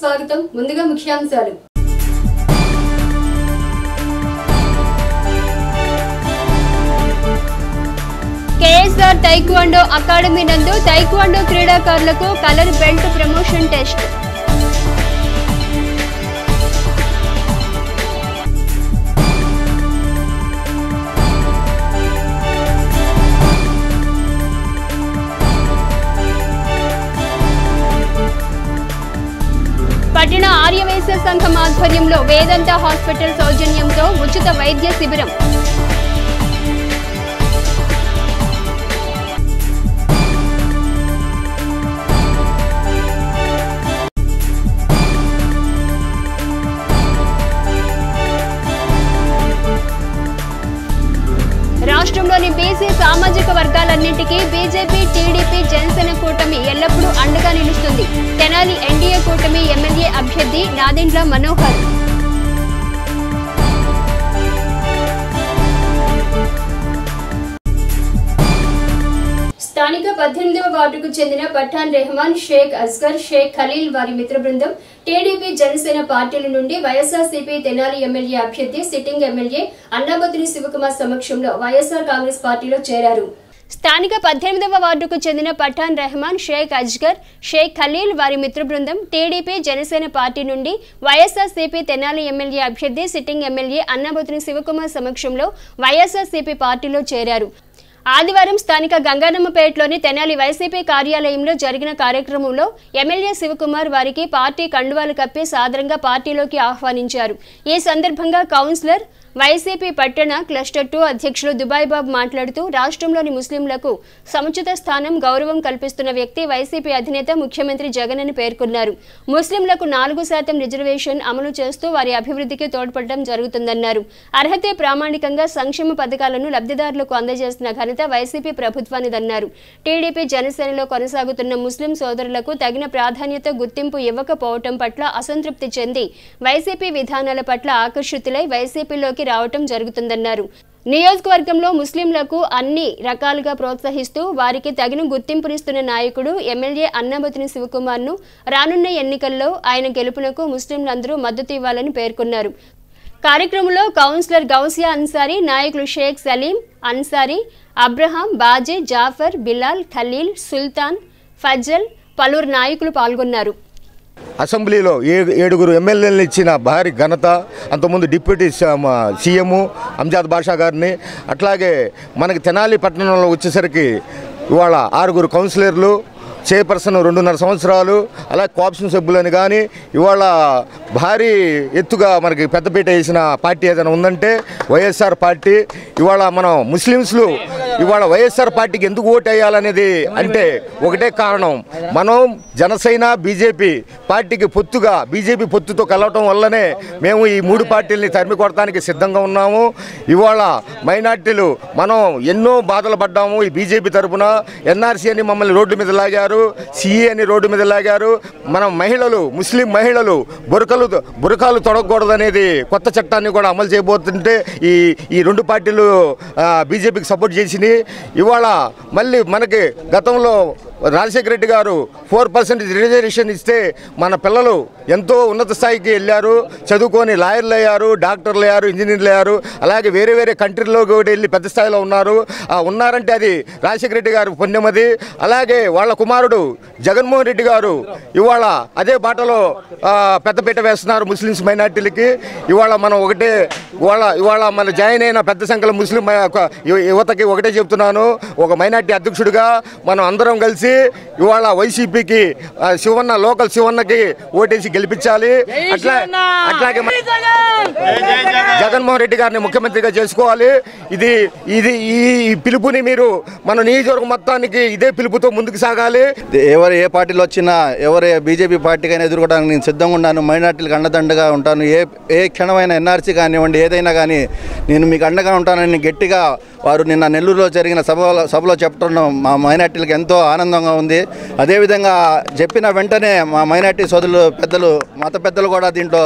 స్వాగతం. ముందుగా ముఖ్యాంశాలు. కేఎస్ఆర్ టైక్వాండో అకాడమీ నందు టైక్వాండో క్రీడాకారులకు కలర్ బెల్ట్ ప్రమోషన్ టెస్ట్. పట్టణ ఆర్యవైశ్య సంఘం ఆధ్వర్యంలో వేదాంత హాస్పిటల్ సౌజన్యంతో ఉచిత వైద్య శిబిరం. రాష్ట్రంలోని బీసీ సామాజిక వర్గాలన్నింటికీ బీజేపీ, టీడీపీ, జనసేన కూటమి ఎల్లప్పుడూ అండగా నిలుస్తుంది. తెనాలి ఎన్డీఏ కూటమి ఎమ్మెల్యే అభ్యర్థి నాదెండ్ల మనోహర్. స్థానిక 18వ వార్డుకు చెందిన పఠాన్ రెహమాన్, షేక్ అస్గర్, షేక్ ఖలీల్ వారి మిత్ర బృందం టీడీపీ, జనసేన పార్టీల నుండి వైఎస్ఆర్సీపీ తెనాలి ఎమ్మెల్యే అభ్యర్థి సిట్టింగ్ ఎమ్మెల్యే అన్నాబత్తుని శివకుమార్ సమక్షంలో వైఎస్ఆర్ కాంగ్రెస్ పార్టీలో చేరారు. స్థానిక 18వ వార్డుకు చెందిన పఠాన్ రెహమాన్, షేక్ అజ్గర్, షేక్ ఖలీల్ వారి మిత్ర బృందం టీడీపీ, జనసేన పార్టీ నుండి వైఎస్ఆర్సీపీ తెనాలి ఎమ్మెల్యే అభ్యర్థి సిట్టింగ్ ఎమ్మెల్యే అన్నాబత్తుని శివకుమార్ సమక్షంలో వైఎస్ఆర్సీపీ పార్టీలో చేరారు. ఆదివారం స్థానిక గంగానమ్మపేటలోని తెనాలి వైసీపీ కార్యాలయంలో జరిగిన కార్యక్రమంలో ఎమ్మెల్యే శివకుమార్ వారికి పార్టీ కండువాలు కప్పి సాదరంగా పార్టీలోకి ఆహ్వానించారు. ఈ సందర్భంగా కౌన్సిలర్, వైసీపీ పట్టణ క్లస్టర్ 2 అధ్యక్షులు దుబాయ్ బాబు మాట్లాడుతూ రాష్ట్రంలోని ముస్లింలకు సముచిత స్థానం, గౌరవం కల్పిస్తున్న వ్యక్తి వైసీపీ అధినేత ముఖ్యమంత్రి జగన్ అని పేర్కొన్నారు. ముస్లింలకు 4% రిజర్వేషన్ అమలు చేస్తూ వారి అభివృద్ధికి తోడ్పడడం జరుగుతుందన్నారు. అర్హతే ప్రామాణికంగా సంక్షేమ పథకాలను లబ్ధిదారులకు అందజేస్తున్న ఘనత వైసీపీ ప్రభుత్వానిదన్నారు. టీడీపీ, జనసేనలో కొనసాగుతున్న ముస్లిం సోదరులకు తగిన ప్రాధాన్యత, గుర్తింపు ఇవ్వకపోవటం పట్ల అసంతృప్తి చెంది వైసీపీ విధానాల పట్ల ఆకర్షితులై వైసీపీలోకి రావటం జరుగుతుందన్నారు. నియోజకవర్గంలో ముస్లింలకు అన్ని రకాలుగా ప్రోత్సహిస్తూ వారికి తగిన గుర్తింపునిస్తున్న నాయకుడు ఎమ్మెల్యే అన్నాబత్తుని శివకుమార్ ను రానున్న ఎన్నికల్లో ఆయన గెలుపునకు ముస్లింలందరూ మద్దతు ఇవ్వాలని పేర్కొన్నారు. కార్యక్రమంలో కౌన్సిలర్ గౌసియా అన్సారీ, నాయకులు షేక్ సలీం అన్సారీ, అబ్రహాం, బాజీ, జాఫర్, బిలాల్, ఖలీల్, సుల్తాన్, ఫజల్, పలువురు నాయకులు పాల్గొన్నారు. అసెంబ్లీలో 7 ఎమ్మెల్యేలను ఇచ్చిన భారీ ఘనత, అంతకుముందు డిప్యూటీ సీఎం అంజాద్ బాషా గారిని, అట్లాగే మనకి తెనాలి పట్టణంలో వచ్చేసరికి ఇవాళ 6 కౌన్సిలర్లు, చైర్పర్సన్ 2.5 సంవత్సరాలు, అలాగే కోఆప్షన్ సభ్యులని కానీ ఇవాళ భారీ ఎత్తుగా మనకి పెద్దపీట వేసిన పార్టీ ఏదైనా ఉందంటే వైఎస్ఆర్ పార్టీ. ఇవాళ మనం ముస్లిమ్స్లు ఇవాళ వైఎస్ఆర్ పార్టీకి ఎందుకు ఓటు వేయాలనేది అంటే ఒకటే కారణం, మనం జనసేన, బీజేపీ పార్టీకి పొత్తుగా బీజేపీ పొత్తుతో కలవటం వల్లనే మేము ఈ 3 పార్టీలని తరిమి కొడటానికి సిద్ధంగా ఉన్నాము. ఇవాళ మైనార్టీలు మనం ఎన్నో బాధలు పడ్డాము. ఈ బీజేపీ తరఫున ఎన్ఆర్సీ అని మమ్మల్ని రోడ్డు మీద లాగారు, సిఏ అని రోడ్డు మీద లాగారు. మనం మహిళలు, ముస్లిం మహిళలు బురకాలు తొడగకూడదనేది కొత్త చట్టాన్ని కూడా అమలు చేయబోతుంటే ఈ 2 పార్టీలు బీజేపీకి సపోర్ట్ చేసి ఇవాళ మళ్ళీ మనకి గతంలో రాజశేఖర రెడ్డి గారు 4% రిజర్వేషన్ ఇస్తే మన పిల్లలు ఎంతో ఉన్నత స్థాయికి వెళ్ళారు, చదువుకొని లాయర్లు అయ్యారు, డాక్టర్లు అయ్యారు, ఇంజనీర్లు అయ్యారు. అలాగే వేరే కంట్రీలో కూడా వెళ్ళి పెద్ద స్థాయిలో ఉన్నారంటే అది రాజశేఖర రెడ్డి గారు పుణ్యమది. అలాగే వాళ్ళ కుమారుడు జగన్మోహన్ రెడ్డి గారు ఇవాళ అదే బాటలో పెద్దపీట వేస్తున్నారు ముస్లిమ్స్ మైనార్టీలకి. ఇవాళ మనం ఇవాళ మన జాయిన్ అయిన పెద్ద సంఖ్యలో ముస్లిం యువతకి ఒకటే చెప్తున్నాను, ఒక మైనార్టీ అధ్యక్షుడిగా మనం అందరం కలిసి ఇవాళ వైసీపీకి లోకల్ శివన్నకి ఓటేసి గెలిపించాలి. అట్లాగే జగన్మోహన్ రెడ్డి గారిని ముఖ్యమంత్రిగా చేసుకోవాలి. ఈ పిలుపుని మీరు మన నియోజకవర్గం మొత్తానికి ఇదే పిలుపుతో ముందుకు సాగాలి. ఎవరు ఏ పార్టీలో వచ్చినా, ఎవరు బీజేపీ పార్టీకైనా ఎదుర్కోవడానికి నేను సిద్ధంగా ఉన్నాను. మైనార్టీలకు అండదండగా ఉంటాను. ఏ క్షణమైన ఎన్ఆర్సీ కానివ్వండి, ఏదైనా కానీ నేను మీకు అండగా ఉంటానని గట్టిగా వారు నిన్న నెల్లూరులో జరిగిన సభలో చెప్పడం మా మైనార్టీలకు ఎంతో ఆనందంగా ఉంది. అదేవిధంగా చెప్పిన వెంటనే మా మైనార్టీ సోదరులు, మత పెద్దలు కూడా దీంట్లో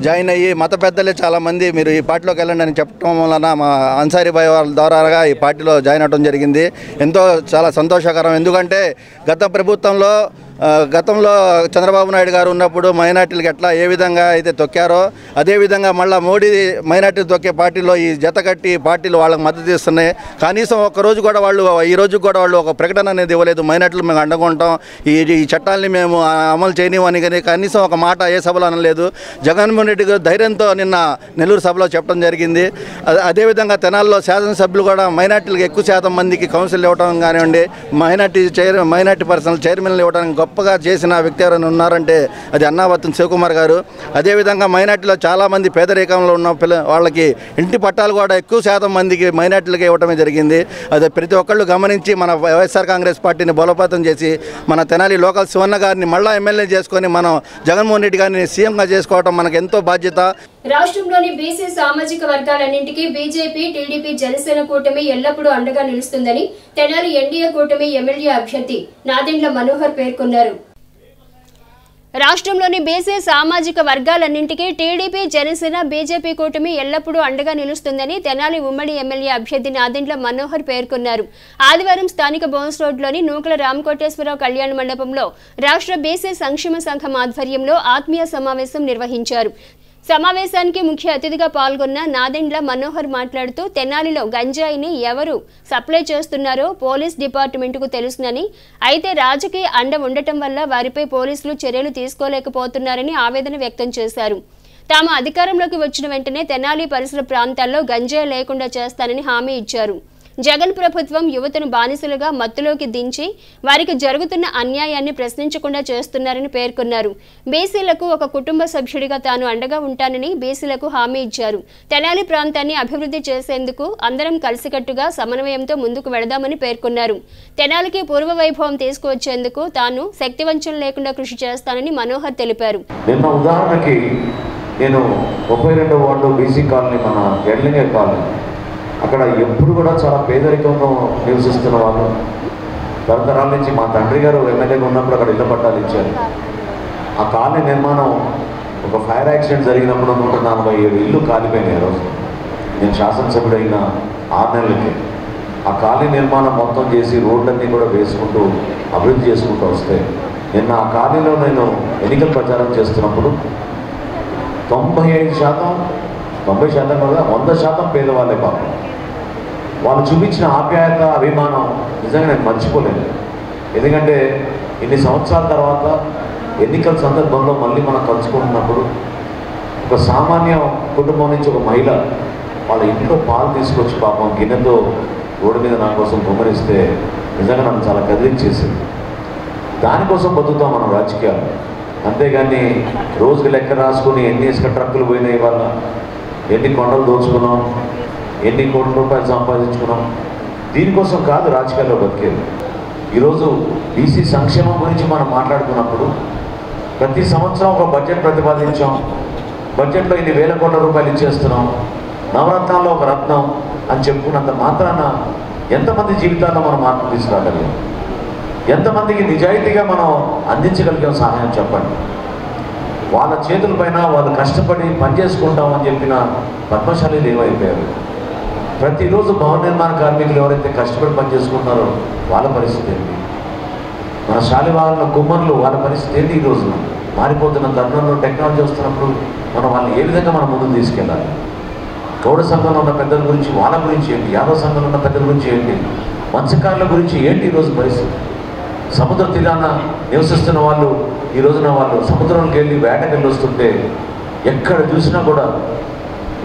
జాయిన్ అయ్యి, మత పెద్దలే చాలామంది మీరు ఈ పార్టీలోకి వెళ్ళండి అని చెప్పడం వలన మా అన్సారీ భాయ్ వాళ్ళ ద్వారా ఈ పార్టీలో జాయిన్ అవ్వడం జరిగింది. ఎంతో చాలా సంతోషకరం. ఎందుకంటే గత ప్రభుత్వంలో గతంలో చంద్రబాబు నాయుడు గారు ఉన్నప్పుడు మైనార్టీలకు ఎట్లా ఏ విధంగా అయితే తొక్కారో అదేవిధంగా మళ్ళీ మోడీ మైనార్టీలు తొక్కే పార్టీలో ఈ జత కట్టి పార్టీలు వాళ్ళకి మద్దతు ఇస్తున్నాయి. కనీసం ఒక్కరోజు కూడా వాళ్ళు ఈ రోజు కూడా వాళ్ళు ఒక ప్రకటన అనేది ఇవ్వలేదు. మైనార్టీలు మేము అండకుంటాం, ఈ చట్టాలని మేము అమలు చేయనివని కానీ కనీసం ఒక మాట ఏ సభలో అనలేదు. జగన్మోహన్ రెడ్డి గారు ధైర్యంతో నిన్న నెల్లూరు సభలో చెప్పడం జరిగింది. అదేవిధంగా తెనాలిలో శాసనసభ్యులు కూడా మైనార్టీలకు ఎక్కువ శాతం మందికి కౌన్సిల్ ఇవ్వడం కానివ్వండి, మైనార్టీ పర్సనల్ చైర్మన్లు ఇవ్వడానికి గొప్పగా చేసిన వ్యక్తి ఎవరైనా ఉన్నారంటే అది అన్నావత్తున శివకుమార్ గారు. అదేవిధంగా మైనార్టీలో చాలామంది పేదరికంలో ఉన్న వాళ్ళకి ఇంటి పట్టాలు కూడా ఎక్కువ శాతం మందికి మైనార్టీలకు ఇవ్వడమే జరిగింది. అదే ప్రతి ఒక్కళ్ళు గమనించి మన వైఎస్ఆర్ కాంగ్రెస్ పార్టీని బలోపేతం చేసి మన తెనాలి లోకల్ శివన్న గారిని మళ్ళా ఎమ్మెల్యే చేసుకొని మనం జగన్మోహన్ రెడ్డి గారిని సీఎంగా చేసుకోవడం మనకు ఎంతో బాధ్యత. రాష్ట్రంలోని బీసీ సామాజిక వర్గాలన్నింటికీ బీజేపీ, టీడీపీ, జనసేన కూటమి ఎల్లప్పుడూ అండగా నిలుస్తుందని తెనాలి ఎన్డీఏ కూటమి ఎమ్మెల్యే అభ్యర్థి నాదెండ్ల మనోహర్ పేర్కొన్నారు. రాష్ట్రంలోని బీసీ సామాజిక వర్గాలన్నింటికీ టీడీపీ, జనసేన, బీజేపీ కూటమి ఎల్లప్పుడూ అండగా నిలుస్తుందని తెనాలి ఉమ్మడి ఎమ్మెల్యే అభ్యర్థి నాదెండ్ల మనోహర్ పేర్కొన్నారు. ఆదివారం స్థానిక బోన్స్ రోడ్లోని నూకల రామకోటేశ్వరరావు కళ్యాణ మండపంలో రాష్ట్ర బీసీ సంక్షేమ సంఘం ఆధ్వర్యంలో ఆత్మీయ సమావేశం నిర్వహించారు. సమావేశానికి ముఖ్య అతిథిగా పాల్గొన్న నాదెండ్ల మనోహర్ మాట్లాడుతూ తెనాలిలో గంజాయిని ఎవరు సప్లై చేస్తున్నారో పోలీస్ డిపార్ట్మెంట్కు తెలుసునని, అయితే రాజకీయ అండ ఉండటం వల్ల వారిపై పోలీసులు చర్యలు తీసుకోలేకపోతున్నారని ఆవేదన వ్యక్తం చేశారు. తాము అధికారంలోకి వచ్చిన వెంటనే తెనాలి పరిసర ప్రాంతాల్లో గంజాయి లేకుండా చేస్తానని హామీ ఇచ్చారు. జగన్ ప్రభుత్వం యువతను బానిసలుగా మత్తులోకి దించి వారికి జరుగుతున్న అన్యాయాన్ని ప్రశ్నించకుండా చేస్తున్నారని పేర్కొన్నారు. బీసీలకు ఒక కుటుంబ సభ్యుడిగా తాను అండగా ఉంటానని బీసీలకు హామీ ఇచ్చారు. తెనాలి ప్రాంతాన్ని అభివృద్ధి చేసేందుకు అందరం కలిసికట్టుగా సమన్వయంతో ముందుకు వెళదామని పేర్కొన్నారు. తెనాలికి పూర్వ వైభవం తీసుకువచ్చేందుకు తాను శక్తివంచన లేకుండా కృషి చేస్తానని మనోహర్ తెలిపారు. నేను 32వ వార్డు బీసీ కాలనీ, మన ఎడ్లింగే కాలనీ, అక్కడ ఎప్పుడు కూడా చాలా పేదరికంలో నివసిస్తున్న వాళ్ళు తరతరాల నుంచి మా తండ్రి గారు ఎమ్మెల్యేగా ఉన్నప్పుడు అక్కడ ఇళ్ల పట్టాలు ఇచ్చారు. ఆ కాలనీ నిర్మాణం ఒక ఫైర్ యాక్సిడెంట్ జరిగినప్పుడు 147 ఇళ్ళు కాలిపోయినాయి. రోజు నేను శాసనసభ్యుడైన 6 నెలలకి ఆ కాలనీ నిర్మాణం మొత్తం చేసి రోడ్లన్నీ కూడా వేసుకుంటూ అభివృద్ధి చేసుకుంటూ వస్తే నిన్న ఆ కాలనీలో నేను ఎన్నికల ప్రచారం చేస్తున్నప్పుడు 90% కూడా 100% పేదవాళ్ళే పాపం. వాళ్ళు చూపించిన ఆప్యాయత, అభిమానం నిజంగా నేను మర్చిపోలేను. ఎందుకంటే ఇన్ని సంవత్సరాల తర్వాత ఎన్నికల సందర్భంలో మళ్ళీ మనం కలుసుకుంటున్నప్పుడు ఒక సామాన్య కుటుంబం నుంచి ఒక మహిళ వాళ్ళ ఇంట్లో పాలు తీసుకొచ్చి పాపం గిన్నెతో రోడ్డు మీద నా కోసం గుమ్మరిస్తే నిజంగా నన్ను చాలా కదిలించేసింది. దానికోసం బతుకుతాం మనం రాజకీయాలు. అంతేగాని రోజుకి లెక్క రాసుకుని ఎన్ని ఇసుక ట్రక్కులు పోయినాయి, వాళ్ళ ఎన్ని కొండలు దోచుకున్నాం, ఎన్ని కోట్ల రూపాయలు సంపాదించుకున్నాం, దీనికోసం కాదు రాజకీయాల్లో బతికేది. ఈరోజు బీసీ సంక్షేమం గురించి మనం మాట్లాడుకున్నప్పుడు ప్రతి సంవత్సరం ఒక బడ్జెట్ ప్రతిపాదించాం. బడ్జెట్లో ఇన్ని వేల కోట్ల రూపాయలు ఇచ్చేస్తున్నాం, నవరత్నాల్లో ఒక రత్నం అని చెప్పుకున్నంత మాత్రాన ఎంతమంది జీవితాల్లో మనం మార్పు తీసుకురాగలిగాం? ఎంతమందికి నిజాయితీగా మనం అందించగలిగాం సహాయం చెప్పండి. వాళ్ళ చేతులపైన వాళ్ళు కష్టపడి పనిచేసుకుంటామని చెప్పిన పద్మశాలీలు ఏమైపోయారు? ప్రతిరోజు భవన నిర్మాణ కార్మికులు ఎవరైతే కష్టపడి పనిచేసుకుంటారో వాళ్ళ పరిస్థితి ఏంటి? మన శాలివాహన కుమ్మర్లు వాళ్ళ పరిస్థితి ఏంటి? ఈ రోజున మారిపోతున్న తరుణంలో టెక్నాలజీ వస్తున్నప్పుడు మనం వాళ్ళని ఏ విధంగా మనం ముందుకు తీసుకెళ్ళాలి? గౌడ సంఘంలో ఉన్న పెద్దల గురించి, వాళ్ళ గురించి ఏంటి? యాదవ సంఘంలో ఉన్న పెద్దల గురించి ఏంటి? మత్స్యకారుల గురించి ఏంటి ఈరోజు పరిస్థితి? సముద్ర తీరాన నివసిస్తున్న వాళ్ళు ఈ రోజున వాళ్ళు సముద్రంలోకి వెళ్ళి వేటకెళ్ళి వస్తుంటే ఎక్కడ చూసినా కూడా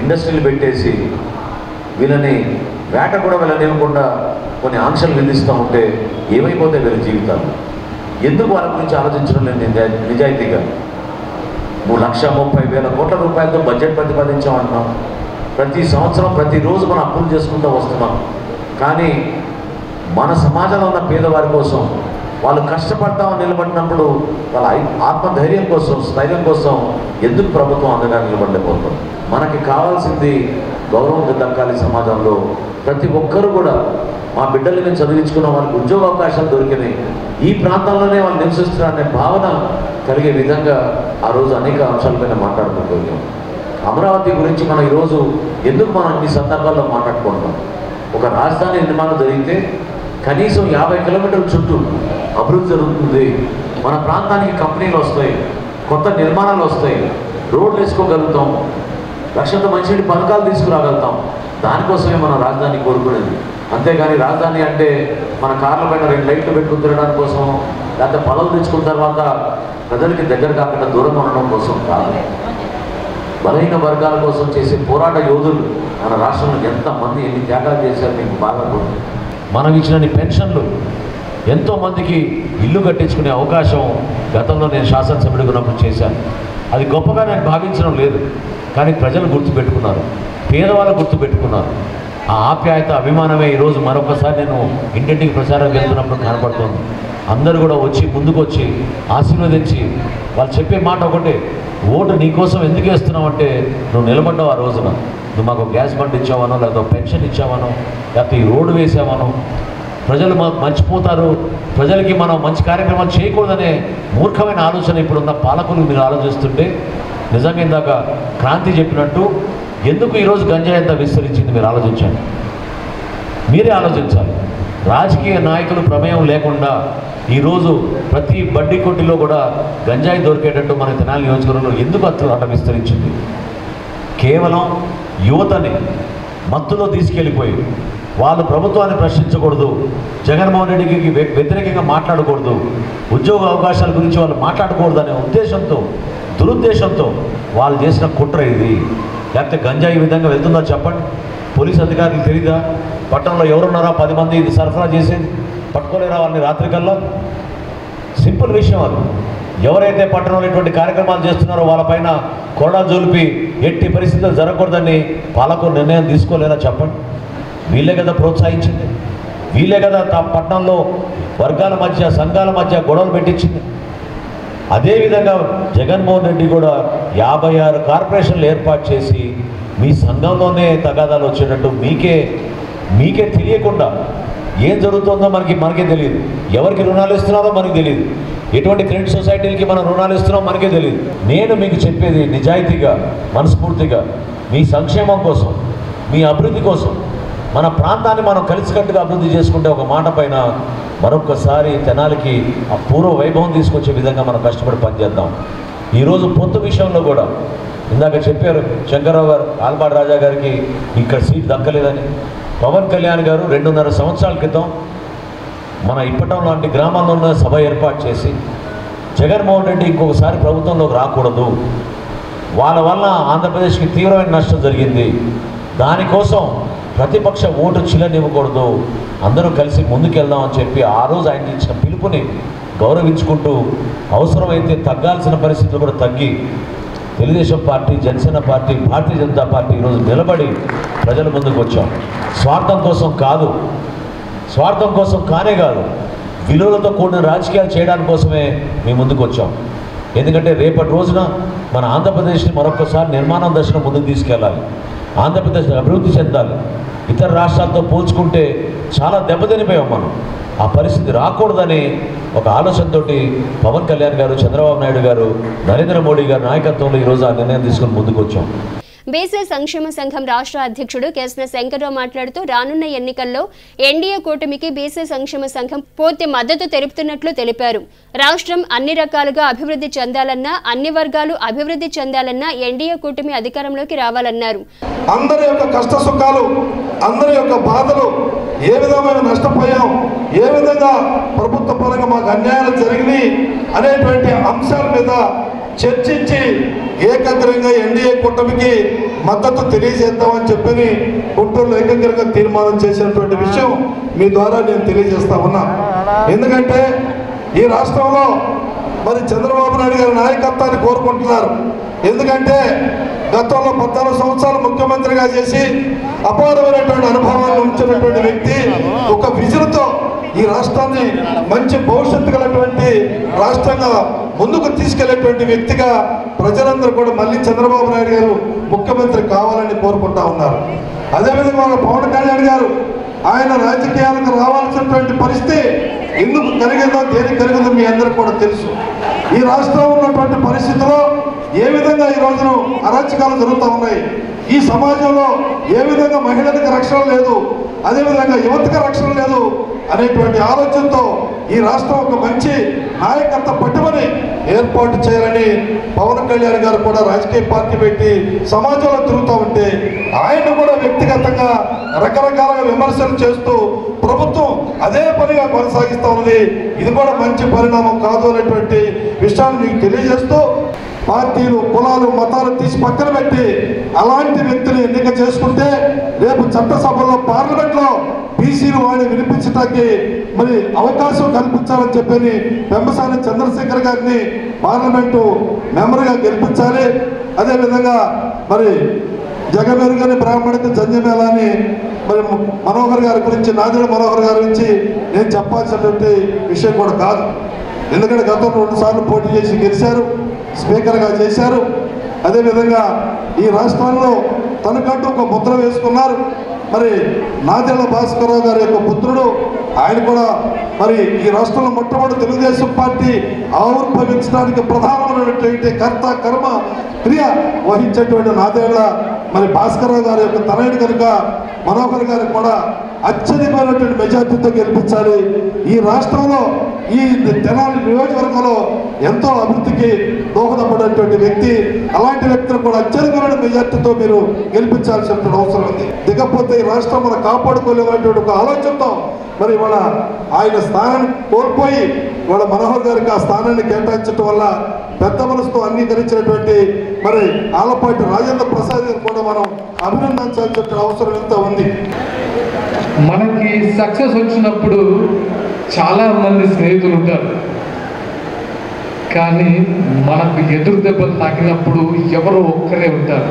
ఇండస్ట్రీలు పెట్టేసి వీళ్ళని వేట కూడా వెళ్ళనివ్వకుండా కొన్ని ఆంక్షలు విధిస్తూ ఉంటే ఏమైపోతాయి వీళ్ళ జీవితాలు? ఎందుకు వాళ్ళ గురించి ఆలోచించడం లేదు నిజాయితీగా? 3,30,000 కోట్ల రూపాయలతో బడ్జెట్ ప్రతిపాదించామంటున్నాం. ప్రతి సంవత్సరం ప్రతిరోజు మనం అప్పులు చేసుకుంటూ వస్తున్నాం. కానీ మన సమాజంలో ఉన్న పేదవారి కోసం వాళ్ళు కష్టపడతామని నిలబడినప్పుడు వాళ్ళ ఆత్మధైర్యం కోసం, స్థైర్యం కోసం ఎందుకు ప్రభుత్వం అండగా నిలబడలేకపోతుంది? మనకి కావాల్సింది గౌరవం దక్కాలి సమాజంలో. ప్రతి ఒక్కరూ కూడా మా బిడ్డల్ని చదివించుకున్న వాళ్ళకి ఉద్యోగ అవకాశాలు దొరికినాయి, ఈ ప్రాంతంలోనే వాళ్ళు నివసిస్తున్నారనే భావన కలిగే విధంగా ఆ రోజు అనేక అంశాలపైన మాట్లాడుకుంటున్నాం. అమరావతి గురించి మనం ఈరోజు ఎందుకు మనం ఈ సందర్భాల్లో మాట్లాడుకుంటున్నాం? ఒక రాజధాని నిర్మాణం జరిగితే కనీసం 50 కిలోమీటర్ల చుట్టూ అభివృద్ధి జరుగుతుంది. మన ప్రాంతానికి కంపెనీలు వస్తాయి, కొత్త నిర్మాణాలు వస్తాయి, రోడ్లు వేసుకోగలుగుతాం, లక్షల మంచినీటి పథకాలు తీసుకురాగలుగుతాం. దానికోసమే మనం రాజధాని కోరుకునేది. అంతేగాని రాజధాని అంటే మన కార్ల పైన 2 లైట్లు పెట్టుకుని తిరగడానికి కోసం, లేకపోతే పదవులు తెచ్చుకున్న తర్వాత ప్రజలకి దగ్గర కాకుండా దూరంగా ఉండడం కోసం కాదు. బలహీన వర్గాల కోసం చేసే పోరాట యోధులు మన రాష్ట్రంలో ఎంతమంది ఎన్ని త్యాగాలు చేశారు మీకు బాగా గుర్తు. మనం ఇచ్చిన పెన్షన్లు ఎంతోమందికి ఇల్లు కట్టించుకునే అవకాశం గతంలో నేను శాసనసభ్యుడిగా ఉన్నప్పుడు చేశాను. అది గొప్పగా నేను భావించడం లేదు, కానీ ప్రజలు గుర్తుపెట్టుకున్నారు, పేదవాళ్ళు గుర్తుపెట్టుకున్నారు. ఆ ఆప్యాయత అభిమానమే ఈరోజు మరొకసారి నేను ఇంటింటికి ప్రచారం వెళ్తున్నప్పుడు కనపడుతుంది. అందరూ కూడా వచ్చి ముందుకు వచ్చి ఆశీర్వదించి వాళ్ళు చెప్పే మాట ఒకటే, ఓటు నీకోసం ఎందుకు వేస్తున్నావు అంటే నువ్వు నిలబడ్డావు ఆ రోజున, నువ్వు మాకు గ్యాస్ బండ్ ఇచ్చావనో, లేకపోతే పెన్షన్ ఇచ్చావనో, లేకపోతే ఈ రోడ్డు వేసావనో. ప్రజలు మర్చిపోతారు, ప్రజలకి మనం మంచి కార్యక్రమాలు చేయకూడదనే మూర్ఖమైన ఆలోచన ఇప్పుడున్న పాలకులు మీరు ఆలోచిస్తుంటే, నిజంగా ఇందాక క్రాంతి చెప్పినట్టు ఎందుకు ఈరోజు గంజాయి ఎంత విస్తరించింది మీరు ఆలోచించండి. మీరే ఆలోచించాలి. రాజకీయ నాయకులు ప్రమేయం లేకుండా ఈరోజు ప్రతి బడ్డీ కొట్టిలో కూడా గంజాయి దొరికేటట్టు మన తెనాలి నియోజకవర్గంలో ఎందుకు అట్లా విస్తరించింది? కేవలం యువతని మత్తులో తీసుకెళ్ళిపోయి వాళ్ళు ప్రభుత్వాన్ని ప్రశ్నించకూడదు, జగన్మోహన్ రెడ్డికి వ్యతిరేకంగా మాట్లాడకూడదు, ఉద్యోగ అవకాశాల గురించి వాళ్ళు మాట్లాడకూడదు అనే ఉద్దేశంతో, దురుద్దేశంతో వాళ్ళు చేసిన కుట్ర ఇది. లేకపోతే గంజాయి ఈ విధంగా వెళ్తుందో చెప్పండి. పోలీస్ అధికారులకు తెలీదా? పట్టణంలో ఎవరున్నారా 10 మంది ఇది సరఫరా చేసేది, పట్టుకోలేరా వాళ్ళని రాత్రికల్లా? సింపుల్ విషయం అది. ఎవరైతే పట్టణంలో ఇటువంటి కార్యక్రమాలు చేస్తున్నారో వాళ్ళపైన కొరడా జోలిపి ఎట్టి పరిస్థితులు జరగకూడదని పాలకులు నిర్ణయం తీసుకోలేరా చెప్పండి? వీళ్ళే కదా ప్రోత్సహించింది, వీళ్ళే కదా పట్టణంలో వర్గాల మధ్య సంఘాల మధ్య గొడవలు పెట్టించింది. అదేవిధంగా జగన్మోహన్ రెడ్డి కూడా 56 కార్పొరేషన్లు ఏర్పాటు చేసి మీ సంఘంలోనే తగాదాలు వచ్చేటట్టు మీకే తెలియకుండా ఏం జరుగుతుందో మనకే తెలియదు. ఎవరికి రుణాలు ఇస్తున్నారో మనకి తెలియదు, ఎటువంటి క్రెడిట్ సొసైటీలకి మనం రుణాలు ఇస్తున్నామో మనకే తెలియదు. నేను మీకు చెప్పేది నిజాయితీగా, మనస్ఫూర్తిగా మీ సంక్షేమం కోసం, మీ అభివృద్ధి కోసం, మన ప్రాంతాన్ని మనం కలిసికట్టుగా అభివృద్ధి చేసుకుంటే ఒక మాట పైన మరొకసారి తెనాలికి ఆ పూర్వ వైభవం తీసుకొచ్చే విధంగా మనం కష్టపడి పనిచేద్దాం. ఈరోజు పొత్తు విషయంలో కూడా ఇందాక చెప్పారు శంకర్రావు గారు, ఆల్పాటి రాజా గారికి ఇక్కడ సీట్ దక్కలేదని. పవన్ కళ్యాణ్ గారు 2.5 సంవత్సరాల క్రితం మన ఇప్పటం లాంటి గ్రామాల్లో సభ ఏర్పాటు చేసి జగన్మోహన్ రెడ్డి ఇంకొకసారి ప్రభుత్వంలోకి రాకూడదు, వాళ్ళ వల్ల ఆంధ్రప్రదేశ్కి తీవ్రమైన నష్టం జరిగింది, దానికోసం ప్రతిపక్ష ఓటు చిల్లనివ్వకూడదు, అందరూ కలిసి ముందుకెళ్దామని చెప్పి ఆ రోజు ఆయన ఇచ్చిన పిలుపుని గౌరవించుకుంటూ అవసరమైతే తగ్గాల్సిన పరిస్థితులు కూడా తగ్గి Telugu Desam party, Janasena party, Bharatiya Janata party ఈరోజు నిలబడి ప్రజల ముందుకు వచ్చాం. స్వార్థం కోసం కాదు, స్వార్థం కోసం కానే కాదు, విలువలతో కూడిన రాజకీయాలు చేయడానికి కోసమే మేము ముందుకు వచ్చాం. ఎందుకంటే రేపటి రోజున మన ఆంధ్రప్రదేశ్ని మరొకసారి నిర్మాణం దశలో ముందుకు తీసుకెళ్ళాలి, ఆంధ్రప్రదేశ్ అభివృద్ధి చెందాలి. ఇతర రాష్ట్రాలతో పోల్చుకుంటే చాలా దెబ్బతినిపోయాం మనం. ఆ పరిస్థితి రాకూడదని ఒక ఆలోచనతోటి పవన్ కళ్యాణ్ గారు, చంద్రబాబు నాయుడు గారు, నరేంద్ర మోడీ గారి నాయకత్వంలో ఈరోజు ఆ నిర్ణయం తీసుకుని ముందుకు వచ్చాం. బీసీ సంక్షేమ సంఘం రాష్ట్ర అధ్యక్షుడు కేసన శంకర్రావు మాట్లాడుతూ రానున్న ఎన్నికల్లో ఎన్డీఏ కూటమికి బీసీ సంక్షేమ సంఘం పూర్తి మద్దతు తెలుపుతున్నట్లు తెలిపారు. రాష్ట్రం అన్ని రకాలుగా అభివృద్ధి చెందాలన్నా, అన్ని వర్గాలు అభివృద్ధి చెందాలన్నా ఎన్డీఏ కూటమి అధికారంలోకి రావాలన్నారు. అందరి యొక్క కష్ట సుఖాలు, అందరి యొక్క బాధలు, ఏ విధమైన నష్టపోయాం, ఏ విధంగా ప్రభుత్వ పరంగా మాకు అన్యాయాలు జరిగినాయి అనేటువంటి అంశాల మీద చర్చించి ఏకాగ్రంగా ఎన్డీఏ కూటమికి మద్దతు తెలియజేద్దామని చెప్పి గుంటూరులో ఏకాగ్రంగా తీర్మానం చేసినటువంటి విషయం మీ ద్వారా నేను తెలియజేస్తా ఉన్నా. ఎందుకంటే ఈ రాష్ట్రంలో మరి చంద్రబాబు నాయుడు గారి నాయకత్వాన్ని కోరుకుంటున్నారు. ఎందుకంటే గతంలో 14 సంవత్సరాలు ముఖ్యమంత్రిగా చేసి అపారమైనటువంటి అనుభవాన్ని ఉంచినటువంటి వ్యక్తి, ఒక విజన్తో ఈ రాష్ట్రాన్ని మంచి భవిష్యత్తు కలిగినటువంటి రాష్ట్రంగా ముందుకు తీసుకెళ్లేటువంటి వ్యక్తిగా ప్రజలందరూ కూడా మళ్ళీ చంద్రబాబు నాయుడు గారు ముఖ్యమంత్రి కావాలని కోరుకుంటా ఉన్నారు. అదేవిధంగా పవన్ కళ్యాణ్ గారు ఆయన రాజకీయాలకు రావాల్సినటువంటి పరిస్థితి ఎందుకు కలిగిందో, దేనికి కలిగిందో మీ అందరికీ కూడా తెలుసు. ఈ రాష్ట్రంలో ఉన్నటువంటి పరిస్థితుల్లో ఏ విధంగా ఈ రోజున అరాచకాలు జరుగుతూ ఉన్నాయి, ఈ సమాజంలో ఏ విధంగా మహిళలకు రక్షణ లేదు, అదేవిధంగా యువతకు రక్షణ లేదు అనేటువంటి ఆలోచనతో ఈ రాష్ట్రం ఒక మంచి నాయకత్వ పట్టు ఏర్పాటు చేయాలని పవన్ కళ్యాణ్ గారు కూడా రాజకీయ పార్టీ పెట్టి సమాజంలో తిరుగుతూ ఉంటే ఆయన కూడా వ్యక్తిగతంగా రకరకాలుగా విమర్శలు చేస్తూ ప్రభుత్వం అదే పనిగా కొనసాగిస్తూ ఉంది. ఇది కూడా మంచి పరిణామం కాదు అనేటువంటి విషయాన్ని మీకు తెలియజేస్తూ పార్టీలు కులాలు మతాలు తీసి పక్కన పెట్టి అలాంటి వ్యక్తులు ఎన్నిక చేసుకుంటే రేపు చట్టసభలో పార్లమెంట్లో బీసీలు వాడిని వినిపించడానికి మరి అవకాశం కల్పించాలని చెప్పని పెంబసాని చంద్రశేఖర్ గారిని పార్లమెంటు మెంబర్గా గెలిపించాలి. అదేవిధంగా మరి జగమెరుగని బ్రాహ్మణిక జంజమేళాని మరి మనోహర్ గారి గురించి నాదెళ్ల మనోహర్ గారి గురించి నేను చెప్పాల్సినటువంటి విషయం కూడా కాదు. ఎందుకంటే గతంలో 2 సార్లు పోటీ చేసి గెలిచారు, స్పీకర్గా చేశారు. అదేవిధంగా ఈ రాష్ట్రంలో తనకంటూ ఒక ముద్ర వేసుకున్నారు. మరి నాదెళ్ల భాస్కరరావు గారి యొక్క పుత్రుడు ఆయన కూడా మరి ఈ రాష్ట్రంలో మొట్టమొదటి తెలుగుదేశం పార్టీ ఆవిర్భవించడానికి ప్రధానమైనటువంటి కర్త కర్మ క్రియ వహించేటువంటి నాదెళ్ల మరి భాస్కరరావు గారి యొక్క తనయుడు కనుక మనోహర్ గారికి కూడా అత్యధికమైనటువంటి మెజార్టీతో గెలిపించాలి. ఈ రాష్ట్రంలో ఈ తెనాలి నియోజకవర్గంలో ఎంతో అభివృద్ధికి దోహదపడేటువంటి వ్యక్తి. అలాంటి వ్యక్తులు కూడా అత్యధికమైన మెజార్టీతో మీరు గెలిపించాల్సినటువంటి అవసరం ఉంది. దిగపోతే ఈ రాష్ట్రం మనం కాపాడుకోలేనటువంటి ఒక ఆలోచనతో మరి ఇవాళ ఆయన స్థానాన్ని కోల్పోయి ఇవాళ మనోహర్ గారికి ఆ స్థానాన్ని కేటాయించడం వల్ల పెద్ద మనసుతో అంగీకరించినటువంటి మరి ఆలపాటి రాజేంద్ర ప్రసాద్ గారు కూడా మనం అభినందించాల్సిన అవసరం ఎంత ఉంది. మనకి సక్సెస్ వచ్చినప్పుడు చాలా మంది స్నేహితులు ఉంటారు, కానీ మనకు ఎదురు దెబ్బలు తాకినప్పుడు ఎవరో ఒక్కరే ఉంటారు.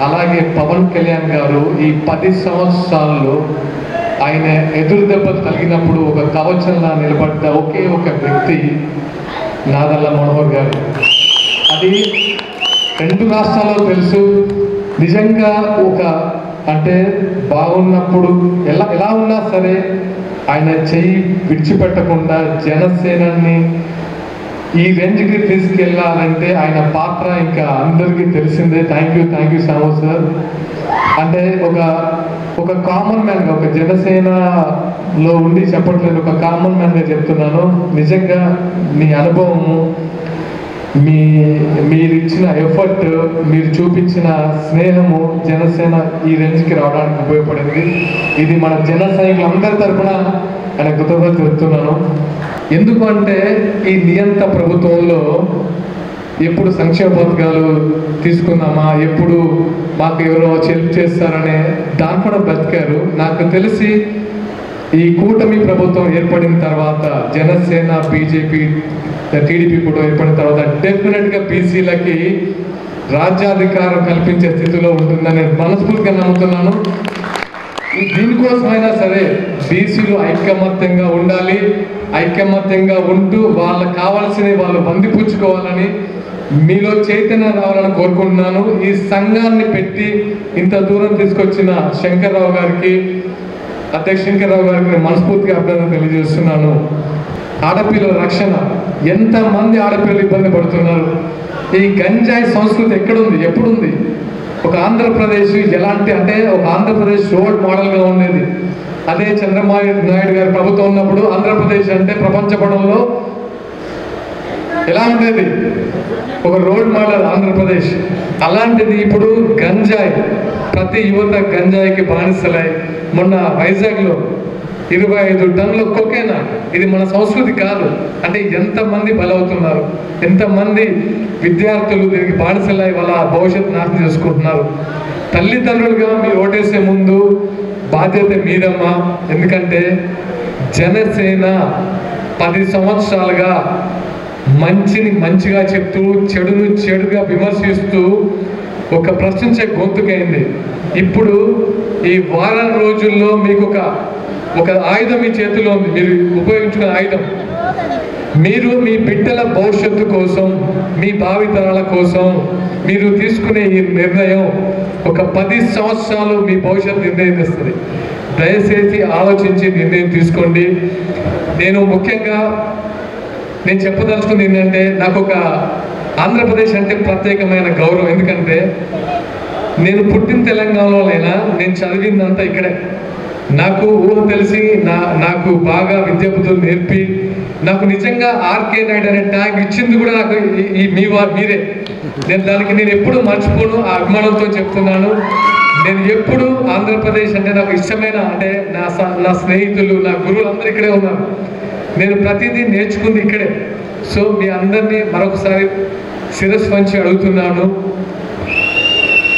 అలాగే పవన్ కళ్యాణ్ గారు ఈ 10 సంవత్సరాల్లో ఆయన ఎదురు దెబ్బలు తగిలినప్పుడు ఒక కవచంలా నిలబడ్డ ఒకే ఒక వ్యక్తి నాదెళ్ల మనోహర్ గారు. అది 2 రాష్ట్రాల్లో తెలుసు. నిజంగా ఒక అంటే బాగున్నప్పుడు ఎలా ఉన్నా సరే ఆయన చెయ్యి విడిచిపెట్టకుండా జనసేనని ఈ రేంజ్కి తీసుకెళ్ళాలంటే ఆయన పాత్ర ఇంకా అందరికీ తెలిసిందే. థ్యాంక్ యూ సాము సార్. అంటే ఒక కామన్ మ్యాన్గా, ఒక జనసేనలో ఉండి చెప్పట్లేదు, ఒక కామన్ మ్యాన్గా చెప్తున్నాను. నిజంగా మీ అనుభవము, మీరు ఇచ్చిన ఎఫర్ట్, మీరు చూపించిన స్నేహము జనసేన ఈ రేంజ్కి రావడానికి ఉపయోగపడింది. ఇది మన జన సైనికులందరి తరఫున ఆయన కృతజ్ఞతలు చెప్తున్నాను. ఎందుకంటే ఈ నియంత ప్రభుత్వంలో ఎప్పుడు సంక్షేమ పథకాలు తీసుకుందామా, ఎప్పుడు మాకు ఎవరో హెల్ప్ చేస్తారనే దాంట్లో బ్రతికారు. నాకు తెలిసి ఈ కూటమి ప్రభుత్వం ఏర్పడిన తర్వాత జనసేన, బీజేపీ, టీడీపీ కూడా ఏర్పడిన తర్వాత డెఫినెట్గా బీసీలకి రాజ్యాధికారం కల్పించే స్థితిలో ఉంటుందని మనస్ఫూర్తిగా నమ్ముతున్నాను. దీనికోసమైనా సరే బీసీలు ఐకమత్యంగా ఉండాలి. ఐకమత్యంగా ఉంటూ వాళ్ళకి కావాల్సినవి వాళ్ళు బందిపుచ్చుకోవాలని, మీలో చైతన్యం రావాలని కోరుకుంటున్నాను. ఈ సంఘాన్ని పెట్టి ఇంత దూరం తీసుకొచ్చిన శంకర్రావు గారికి, అధ్యక్ష శంకర్రావు గారికి మనస్ఫూర్తిగా అభినందన తెలియజేస్తున్నాను. ఆడపిల్లల రక్షణ, ఎంతమంది ఆడపిల్లలు ఇబ్బంది పడుతున్నారు. ఈ గంజాయి సంస్కృతి ఎక్కడుంది, ఎప్పుడుంది? ఒక ఆంధ్రప్రదేశ్ ఎలాంటి అంటే ఒక ఆంధ్రప్రదేశ్ రోడ్ మోడల్గా ఉండేది. అదే చంద్రబాబు నాయుడు గారి ప్రభుత్వం ఉన్నప్పుడు ఆంధ్రప్రదేశ్ అంటే ప్రపంచ పటంలో ఎలా ఉండేది? ఒక రోడ్ మోడల్ ఆంధ్రప్రదేశ్. అలాంటిది ఇప్పుడు గంజాయి, ప్రతి యువత గంజాయికి బానిసలై మొన్న వైజాగ్లో 25 టన్నుల కొకేనా. ఇది మన సంస్కృతి కాదు. అంటే ఎంతమంది బలవుతున్నారు, ఎంతమంది విద్యార్థులు దీనికి బానిసలై వాళ్ళ భవిష్యత్తు నాశనం చేసుకుంటున్నారు. తల్లిదండ్రులుగా మీరు ఓటేసే ముందు బాధ్యత మీదమ్మా. ఎందుకంటే జనసేన 10 సంవత్సరాలుగా మంచిని మంచిగా చెప్తూ చెడును చెడుగా విమర్శిస్తూ ఒక ప్రశ్నించే గొంతుకైంది. ఇప్పుడు ఈ వారం రోజుల్లో మీకు ఒక ఆయుధం మీ చేతిలో ఉంది, మీరు ఉపయోగించుకునే ఆయుధం. మీరు మీ బిడ్డల భవిష్యత్తు కోసం, మీ భావితరాల కోసం మీరు తీసుకునే ఈ నిర్ణయం ఒక 10 సంవత్సరాలు మీ భవిష్యత్తు నిర్ణయిస్తుంది. దయచేసి ఆలోచించి నిర్ణయం తీసుకోండి. నేను ముఖ్యంగా చెప్పదలుచుకుంది ఏంటంటే, నాకు ఒక ఆంధ్రప్రదేశ్ అంటే ప్రత్యేకమైన గౌరవం. ఎందుకంటే నేను పుట్టిన తెలంగాణలో అయినా నేను చదివిందంతా ఇక్కడే. నాకు ఊహ తెలిసి నాకు బాగా విద్యాబుద్ధులు నేర్పి నాకు నిజంగా ఆర్కే నాయుడు అనే ట్యాగ్ ఇచ్చింది కూడా నాకు మీరే. నేను ఎప్పుడు మర్చిపోను, ఆ అభిమానంతో చెప్తున్నాను. నేను ఎప్పుడు ఆంధ్రప్రదేశ్ అంటే నాకు ఇష్టమైన, అంటే నా స్నేహితులు, నా గురువులు అందరూ ఇక్కడే ఉన్నారు. నేను ప్రతిదీ నేర్చుకుంది ఇక్కడే. సో మీ అందరినీ మరొకసారి శిరస్సు వంచి అడుగుతున్నాను,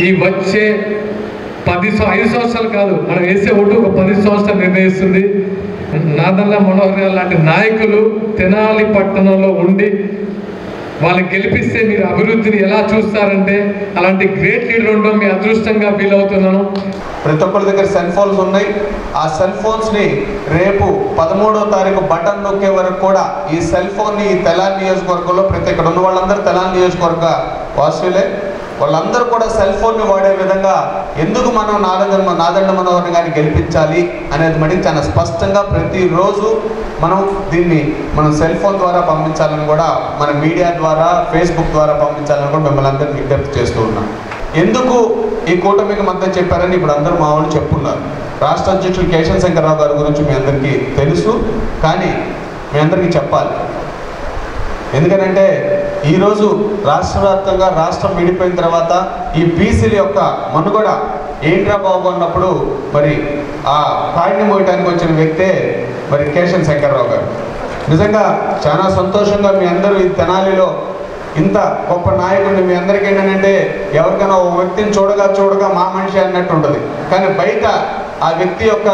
ఈ వచ్చే 5 సంవత్సరాలు కాదు, మనం వేసే ఓటు ఒక 10 సంవత్సరాలు నిర్ణయిస్తుంది. నాదెండ్ల మనోహర్ గారు లాంటి నాయకులు తెనాలి పట్టణంలో ఉండి వాళ్ళని గెలిపిస్తే మీరు అభివృద్ధిని ఎలా చూస్తారంటే అలాంటి గ్రేట్ లీడర్ ఉండడం మీ అదృష్టంగా ఫీల్ అవుతున్నాను. ప్రతి ఒక్కరి దగ్గర సెల్ ఫోన్స్ ఉన్నాయి. ఆ సెల్ ఫోన్స్ని రేపు 13వ తారీఖు బటన్ నొక్కే వరకు కూడా ఈ సెల్ ఫోన్ని తెనాలి నియోజకవర్గంలో ప్రతి ఇక్కడ ఉన్న వాళ్ళందరూ తెనాలి నియోజకవర్గ వాసులే, వాళ్ళందరూ కూడా సెల్ ఫోన్ని వాడే విధంగా ఎందుకు మనం నాదెండ్ల మనోహర్ గారిని గెలిపించాలి అనేది మళ్ళీ చాలా స్పష్టంగా ప్రతిరోజు మనం సెల్ ఫోన్ ద్వారా పంపించాలని కూడా, మన మీడియా ద్వారా, ఫేస్బుక్ ద్వారా పంపించాలని కూడా మిమ్మల్ని అందరినీ విజ్ఞప్తి చేస్తూ ఉన్నాం. ఎందుకు ఈ కూటమికి మద్దతు చెప్పారని ఇప్పుడు అందరూ మా వాళ్ళు చెప్పున్నారు. రాష్ట్ర అధ్యక్షులు కేశవ శంకర్రావు గారి గురించి మీ అందరికీ తెలుసు, కానీ మీ అందరికీ చెప్పాలి. ఎందుకనంటే ఈరోజు రాష్ట్ర వ్యాప్తంగా రాష్ట్రం విడిపోయిన తర్వాత ఈ బీసీల యొక్క మనుగడ ఏంట్రా బాబు అన్నప్పుడు మరి ఆ కాడిని మోయటానికి వచ్చిన వ్యక్తే మరి కేశవ శంకర్రావు గారు. నిజంగా చాలా సంతోషంగా మీ అందరూ ఈ తెనాలిలో ఇంత గొప్ప నాయకుడిని మీ అందరికీ ఏంటంటే ఎవరికైనా ఒక వ్యక్తిని చూడగా మా మనిషి అన్నట్టు ఉంటుంది, కానీ బయట ఆ వ్యక్తి యొక్క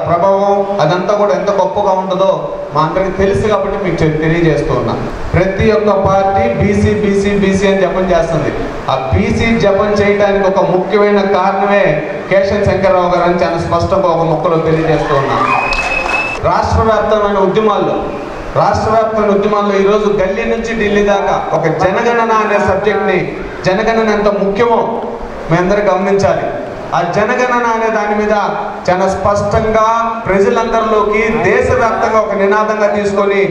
ప్రభావం అదంతా కూడా ఎంత గొప్పగా ఉంటుందో మా అందరికీ తెలుసు కాబట్టి మీకు తెలియజేస్తూ ఉన్నా. ప్రతి ఒక్క పార్టీ బీసీ బీసీ బీసీ అని జపం చేస్తుంది. ఆ బీసీ జపం చేయడానికి ఒక ముఖ్యమైన కారణమే కేశవ శంకర్రావు గారు అని చాలా స్పష్టంగా ఒక మొక్కలో తెలియజేస్తూ ఉన్నా. రాష్ట్ర వ్యాప్తమైన ఉద్యమాల్లో ఈరోజు గల్లీ నుంచి ఢిల్లీ దాకా ఒక జనగణన అనే సబ్జెక్ట్ని, జనగణన ఎంత ముఖ్యమో మీ అందరూ గమనించాలి. ఆ జనగణన అనే దాని మీద చాలా స్పష్టంగా ప్రజలందరిలోకి దేశవ్యాప్తంగా ఒక నినాదంగా తీసుకొని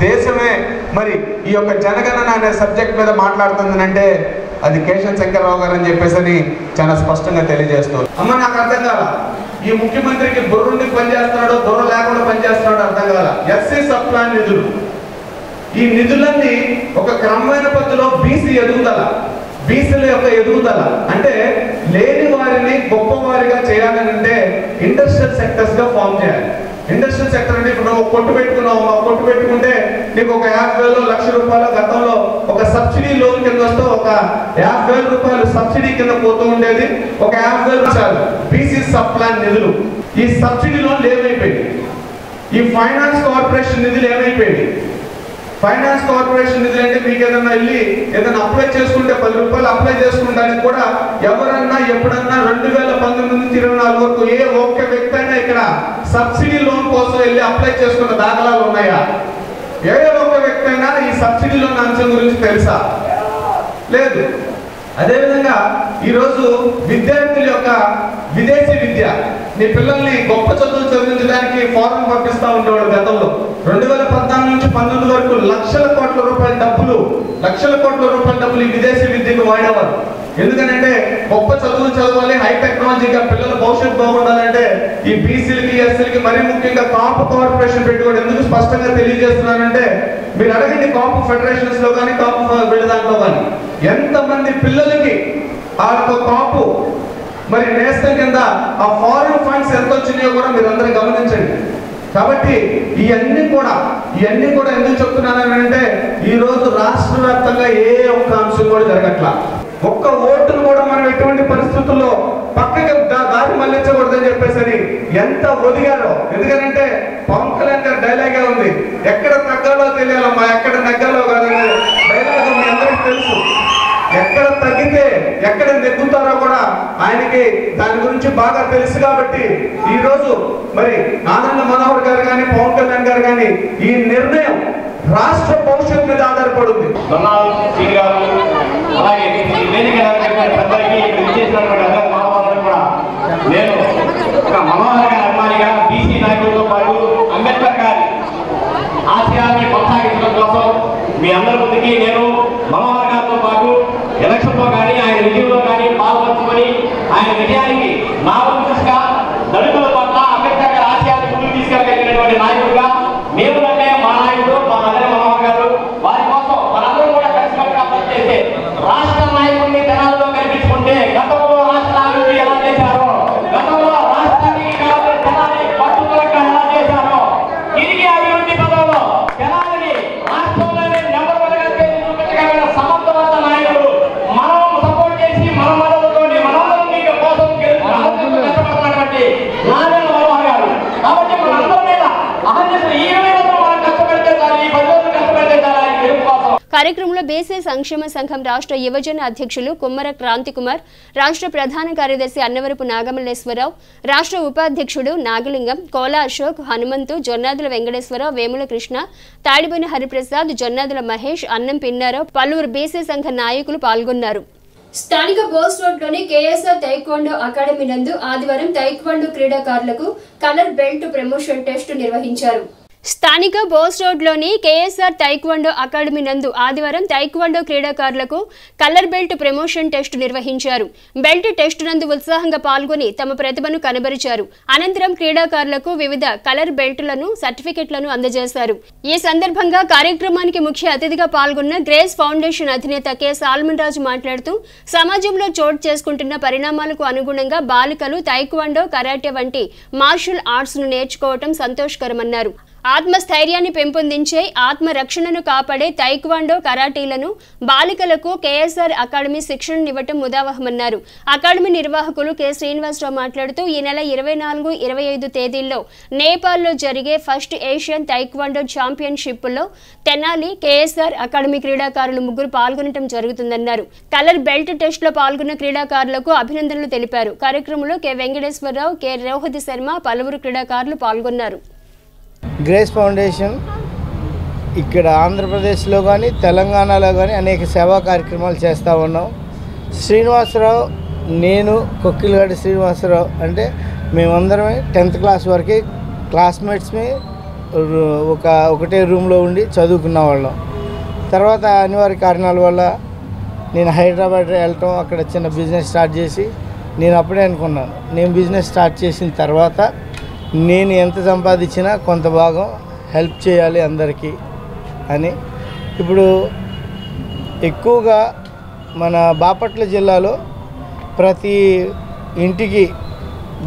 దేశమే మరి ఈ యొక్క జనగణన అనే సబ్జెక్ట్ మీద మాట్లాడుతుందనంటే అది కేశవ శంకర్రావు గారు అని చెప్పేసి చాలా స్పష్టంగా తెలియజేస్తున్నారు. అమ్మ నాకు అర్థం కాల, ఈ ముఖ్యమంత్రికి బుర్రుండి పనిచేస్తున్నాడో బుర్ర లేకుండా పనిచేస్తున్నాడో అర్థం కాల. ఎస్సీ సబ్ ప్లాన్ నిధులు, ఈ నిధులన్నీ ఒక క్రమమైన పద్ధతిలో బీసీల యొక్క ఎదుగుదల అంటే లేని వారిని గొప్పవారిగా చేయాలని అంటే ఇండస్ట్రియల్ సెక్టర్స్ గా ఫామ్ చేయాలి. ఇండస్ట్రియల్ సెక్టర్ అంటే ఇప్పుడు ఒక కొట్టు పెట్టుకుంటే నీకు ఒక 50,000 లక్ష రూపాయల గతంలో ఒక సబ్సిడీ లోన్ కింద వస్తే ఒక 50,000 రూపాయలు సబ్సిడీ కింద పోతూ ఉండేది. ఒక 50,000 చాలు బీసీ సబ్ ప్లాన్ నిధులు. ఈ సబ్సిడీ లోన్లు ఏమైపోయింది? ఈ ఫైనాన్స్ కార్పొరేషన్ నిధులు ఏమైపోయింది? ఫైనాన్స్ కార్పొరేషన్ నిధులు అంటే మీకు ఏదైనా అప్లై చేసుకుంటే 10 రూపాయలు అప్లై చేసుకుంటానికి కూడా ఎవరన్నా ఎప్పుడన్నా 2019 నుంచి 24 వరకు ఏ ఒక్క వ్యక్తి అయినా ఇక్కడ సబ్సిడీ లోన్ కోసం వెళ్ళి అప్లై చేసుకున్న దాఖలాలు ఉన్నాయా? ఏ ఒక్క వ్యక్తి అయినా ఈ సబ్సిడీ లోన్ అంశం గురించి తెలుసా? లేదు. అదేవిధంగా ఈరోజు విద్యార్థుల యొక్క విదేశీ విద్య, నీ పిల్లల్ని గొప్ప చదువులు చదివించడానికి ఫారెన్ పంపిస్తూ ఉండేవాడు. గతంలో 2014 నుంచి 19 వరకు లక్షల కోట్ల రూపాయల డబ్బులు ఈ విదేశీ విద్యకు వాడేవారు. ఎందుకంటే గొప్ప చదువులు చదవాలి, హై టెక్నాలజీగా పిల్లల భవిష్యత్తు బాగుండాలంటే ఈ బీసీలకి ఎస్సీలకి మరీ ముఖ్యంగా కాపు కార్పొరేషన్ పెట్టుకోవడం ఎందుకు స్పష్టంగా తెలియజేస్తున్నానంటే మీరు అడగండి కాపు ఫెడరేషన్స్ లో కానీ కాపు దాంట్లో కానీ ఎంతమంది పిల్లలకి ఆ కాపు మరి నేస్తం కింద ఆ ఫారెన్ ఫండ్స్ ఎంత వచ్చినాయో కూడా మీరు అందరూ గమనించండి. కాబట్టి ఇవన్నీ కూడా ఎందుకు చెప్తున్నానంటే ఈ రోజు రాష్ట్ర వ్యాప్తంగా ఏ ఒక్క అంశం కూడా జరగట్లా. ఒక్క ఓటును కూడా మనం ఎటువంటి పరిస్థితుల్లో పక్కకి దారి మళ్లించకూడదని చెప్పేసి ఎంత ఒదిగారో. ఎందుకంటే పవన్ కళ్యాణ్ గారి డైలాగే ఉంది, ఎక్కడ తగ్గాలో తెలియాలమ్మా, ఎక్కడ నెగ్గాలో కాదని డైలాగ్ మీ అందరికీ తెలుసు. ఎక్కడ తగ్గితే ఎక్కడ నెగ్గుతారో కూడా ఆయనకి దాని గురించి బాగా తెలుసు. కాబట్టి ఈ రోజు మరి నాదెండ్ల మనోహర్ గారు కానీ పవన్ కళ్యాణ్ గారు కానీ ఈ నిర్ణయం రాష్ట్ర భవిష్యత్తు మీద ఆధారపడింది. నేను ఒక మనోహర్ గారి అభిమానిగా బీసీ నాయకులతో పాటు అంబేద్కర్ గారి ఆశయాన్ని కొనసాగించడం కోసం మీ అందరి ముందుకి నేను మనోహర్ గారితో పాటు ఎలక్షన్లో కానీ ఆయన విజయంలో కానీ పాల్పంచుకొని ఆయన విజయానికి నా వంతుగా దళితుల పట్ల అంబేద్కర్ గారి ఆశయాన్ని ముందుకు తీసుకెళ్ళగలిగినటువంటి నాయకుడిగా మేము నిర్ణయం కార్యక్రమంలో బీసీ సంక్షేమ సంఘం రాష్ట్ర యువజన అధ్యక్షులు కుమ్మర క్రాంతి కుమార్, రాష్ట్ర ప్రధాన కార్యదర్శి అన్నవరపు నాగమల్లేశ్వరరావు, రాష్ట్ర ఉపాధ్యక్షుడు నాగలింగం, కోలా అశోక్, హనుమంతు, జొన్నాదుల వెంకటేశ్వరరావు, వేముల కృష్ణ, తాడిబోయిన హరిప్రసాద్, జొన్నాదుల మహేష్, అన్నం పిన్నారావు, పలువురు బీసీ సంఘ నాయకులు పాల్గొన్నారు. స్థానిక బోస్ రోడ్లోని కేఎస్ఆర్ తైక్వాండో అకాడమీ నందు ఆదివారం తైక్వాండో క్రీడాకారులకు కలర్ బెల్ట్ ప్రమోషన్ టెస్ట్ నిర్వహించారు. స్థానిక బోస్ రోడ్లోని కేఎస్ఆర్ తైక్వాండో అకాడమీ నందు ఆదివారం తైక్వాండో క్రీడాకారులకు కలర్ బెల్ట్ ప్రమోషన్ టెస్ట్ నిర్వహించారు. బెల్ట్ టెస్ట్ నందు ఉత్సాహంగా పాల్గొని తమ ప్రతిభను కనబరిచారు. అనంతరం క్రీడాకారులకు వివిధ కలర్ బెల్ట్లను, సర్టిఫికెట్లను అందజేశారు. ఈ సందర్భంగా కార్యక్రమానికి ముఖ్య అతిథిగా పాల్గొన్న గ్రేస్ ఫౌండేషన్ అధినేత కె సాల్మన్ రాజు మాట్లాడుతూ సమాజంలో చోటు చేసుకుంటున్న పరిణామాలకు అనుగుణంగా బాలికలు తైక్వాండో, కరాటే వంటి మార్షల్ ఆర్ట్స్ ను నేర్చుకోవటం సంతోషకరమన్నారు. ఆత్మస్థైర్యాన్ని పెంపొందించే, ఆత్మరక్షణను కాపాడే తైక్వాండో, కరాటీలను బాలికలకు కేఎస్ఆర్ అకాడమీ శిక్షణనివ్వటం ముదావహమన్నారు. అకాడమీ నిర్వాహకులు కె శ్రీనివాసరావు మాట్లాడుతూ ఈ నెల 24, 25 తేదీల్లో నేపాల్లో జరిగే ఫస్ట్ ఏషియన్ తైక్వాండో ఛాంపియన్షిప్లో తెనాలి కేఎస్ఆర్ అకాడమీ క్రీడాకారులు 3 పాల్గొనడం జరుగుతుందన్నారు. కలర్ బెల్ట్ టెస్ట్ లో పాల్గొన్న క్రీడాకారులకు అభినందనలు తెలిపారు. కార్యక్రమంలో కె వెంకటేశ్వరరావు, కె రోహతి శర్మ, పలువురు క్రీడాకారులు పాల్గొన్నారు. గ్రేస్ ఫౌండేషన్ ఇక్కడ ఆంధ్రప్రదేశ్లో కానీ తెలంగాణలో కానీ అనేక సేవా కార్యక్రమాలు చేస్తూ ఉన్నాం. శ్రీనివాసరావు, నేను, కొక్కిలగడ్డ శ్రీనివాసరావు అంటే మేమందరమే 10th క్లాస్ వరకు క్లాస్మేట్స్ని ఒకటే రూమ్లో ఉండి చదువుకున్న వాళ్ళం. తర్వాత అనివార్య కారణాల వల్ల నేను హైదరాబాద్ వెళ్ళటం, అక్కడ చిన్న బిజినెస్ స్టార్ట్ చేసి నేను అప్పుడే అనుకున్నాను, నేను బిజినెస్ స్టార్ట్ చేసిన తర్వాత నేను ఎంత సంపాదించినా కొంత భాగం హెల్ప్ చేయాలి అందరికీ అని. ఇప్పుడు ఎక్కువగా మన బాపట్ల జిల్లాలో ప్రతి ఇంటికి,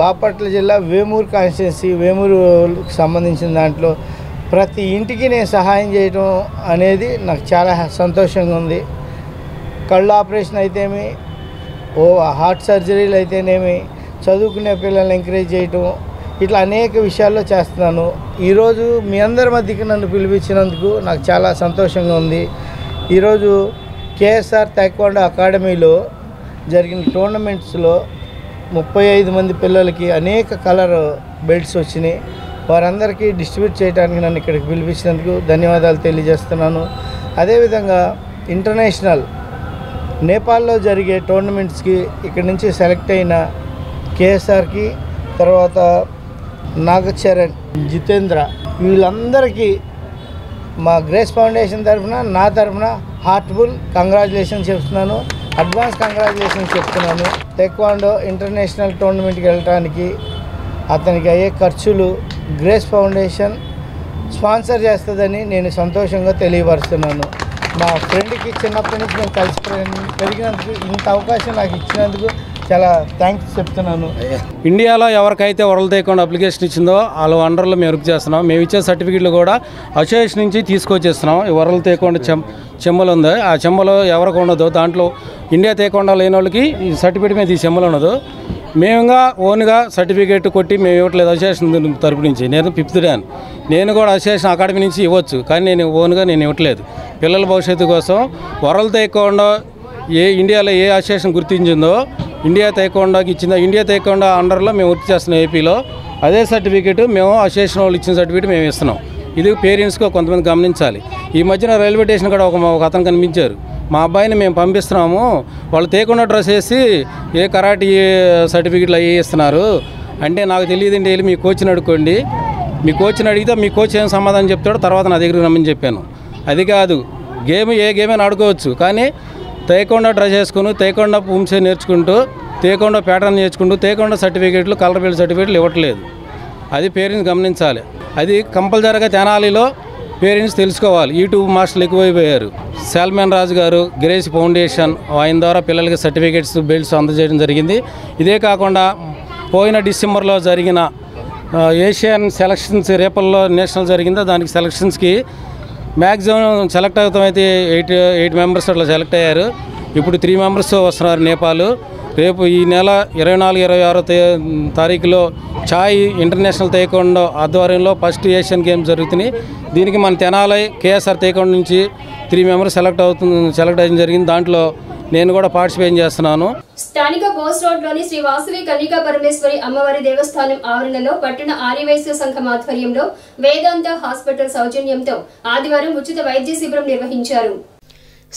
బాపట్ల జిల్లా వేమూరు కాన్స్టిట్యున్సీ, వేమూరుకి సంబంధించిన దాంట్లో ప్రతి ఇంటికి నేను సహాయం చేయడం అనేది నాకు చాలా సంతోషంగా ఉంది. కళ్ళు ఆపరేషన్ అయితేమి, హార్ట్ సర్జరీలు అయితేనేమి, చదువుకునే పిల్లల్ని ఎంకరేజ్ చేయటం, ఇట్లా అనేక విషయాల్లో చేస్తున్నాను. ఈరోజు మీ అందరి మధ్యకి నన్ను పిలిపించినందుకు నాకు చాలా సంతోషంగా ఉంది. ఈరోజు కేఎస్ఆర్ తైక్వాండో అకాడమీలో జరిగిన టోర్నమెంట్స్లో 35 మంది పిల్లలకి అనేక కలర్ బెల్ట్స్ వచ్చినాయి. వారందరికీ డిస్ట్రిబ్యూట్ చేయడానికి నన్ను ఇక్కడికి పిలిపించినందుకు ధన్యవాదాలు తెలియజేస్తున్నాను. అదేవిధంగా ఇంటర్నేషనల్ నేపాల్లో జరిగే టోర్నమెంట్స్కి ఇక్కడి నుంచి సెలెక్ట్ అయిన కేఎస్ఆర్కి, తర్వాత నాగచరణ్, జితేంద్ర, వీళ్ళందరికీ మా గ్రేస్ ఫౌండేషన్ తరఫున, నా తరఫున హార్ట్ఫుల్ కంగ్రాచులేషన్స్ చెప్తున్నాను, అడ్వాన్స్ కంగ్రాచులేషన్స్ చెప్తున్నాను. టైక్వాండో ఇంటర్నేషనల్ టోర్నమెంట్కి వెళ్ళడానికి అతనికి అయ్యే ఖర్చులు గ్రేస్ ఫౌండేషన్ స్పాన్సర్ చేస్తుందని నేను సంతోషంగా తెలియపరుస్తున్నాను. మా ఫ్రెండ్కి చిన్నప్పటి నుంచి నేను కలిసి పెరిగినందుకు, ఇంత అవకాశం నాకు ఇచ్చినందుకు చాలా థ్యాంక్స్ చెప్తున్నాను. ఇండియాలో ఎవరికైతే వరల్డ్ తైక్వాండో అప్లికేషన్ ఇచ్చిందో వాళ్ళ అండర్లో మేము వర్క్ చేస్తున్నాం. మేము ఇచ్చే సర్టిఫికెట్లు కూడా అసోసియేషన్ నుంచి తీసుకొచ్చేస్తున్నాం. ఈ వరల్డ్ తైక్వాండో చెంబలు ఉంది, ఆ చెంబలో ఎవరికి ఉండదు, దాంట్లో ఇండియా తైక్వాండో లేని వాళ్ళకి ఈ సర్టిఫికేట్ మీద ఈ చెంబలు ఉండదు. మేముగా ఓన్గా సర్టిఫికేట్ కొట్టి మేము ఇవ్వట్లేదు అసోసియేషన్ తరపు నుంచి. నేను 5th డాన్, నేను కూడా అసోసియేషన్ అకాడమీ నుంచి ఇవ్వచ్చు, కానీ నేను ఓన్గా నేను ఇవ్వట్లేదు. పిల్లల భవిష్యత్తు కోసం వరల్డ్ తైక్వాండో ఇండియాలో ఏ అసోసియేషన్ గుర్తించిందో ఇండియా తైక్వాండోకి ఇచ్చిందో, ఇండియా తైక్వాండో అండర్లో మేము వర్క్ చేస్తున్నాం ఏపీలో. అదే సర్టిఫికేట్ మేము అసోసియేషన్ వాళ్ళు ఇచ్చిన సర్టిఫికేట్ మేము ఇస్తున్నాం. ఇది పేరెంట్స్గా కొంతమంది గమనించాలి. ఈ మధ్యన రైల్వే స్టేషన్ కూడా ఒక అతను కనిపించారు, మా అబ్బాయిని మేము పంపిస్తున్నాము, వాళ్ళు తైక్వాండో డ్రెస్ వేసి ఏ కరాటీ సర్టిఫికెట్లు అవి ఇస్తున్నారు అంటే, నాకు తెలియదండి, వెళ్ళి మీ కోచ్ని అడుక్కోండి, మీ కోచ్ని అడిగితే మీ కోచ్ ఏం సమాధానం చెప్తాడో తర్వాత నా దగ్గరికి రమ్మని చెప్పాను. అది కాదు, ఏ గేమ్ అయినా ఆడుకోవచ్చు, కానీ తైక్వాండో డ్రెస్ వేసుకుని తైక్వాండో పూమ్సే నేర్చుకుంటూ, తైక్వాండో ప్యాటర్న్ నేర్చుకుంటూ తైక్వాండో సర్టిఫికేట్లు, కలర్ బెల్ట్ సర్టిఫికేట్లు ఇవ్వట్లేదు. అది పేరెంట్స్ గమనించాలి. అది కంపల్సరీగా తెనాలిలో పేరెంట్స్ తెలుసుకోవాలి. యూట్యూబ్ మాస్టర్లు ఎక్కువైపోయారు. సాల్మన్ రాజు గారు, గ్రేస్ ఫౌండేషన్, ఆయన ద్వారా పిల్లలకి సర్టిఫికేట్స్, బెల్ట్స్ అందజేయడం జరిగింది. ఇదే కాకుండా పోయిన డిసెంబర్లో జరిగిన ఏషియన్ సెలక్షన్స్, రేపల్లో నేషనల్ జరిగిందో దానికి సెలక్షన్స్కి మ్యాక్సిమం సెలెక్ట్ అవుతామైతే 8 మెంబర్స్ అట్లా సెలెక్ట్ అయ్యారు. ఇప్పుడు 3 మెంబర్స్ వస్తున్నారు నేపాల్. రేపు ఈ నెల 24, 26 తారీఖులో ఛాయ్ ఇంటర్నేషనల్ తైక్వాండో ఆధ్వర్యంలో ఫస్ట్ ఏషియన్ గేమ్స్ జరుగుతున్నాయి. దీనికి మన తెనాలి కేఎస్ఆర్ తైక్వాండో నుంచి 3 మెంబర్స్ సెలెక్ట్ అయ్యడం జరిగింది. దాంట్లో నేను కూడా పార్టిసిపేట్ చేస్తున్నాను. స్థానిక బోస్ రోడ్లోని శ్రీ వాసవి కన్నికా పరమేశ్వరి అమ్మవారి దేవస్థానం ఆవరణలో పట్టణ ఆర్యవైశ్య సంఘం ఆధ్వర్యంలో వేదాంత హాస్పిటల్ సౌజన్యంతో ఆదివారం ఉచిత వైద్య శిబిరం నిర్వహించారు.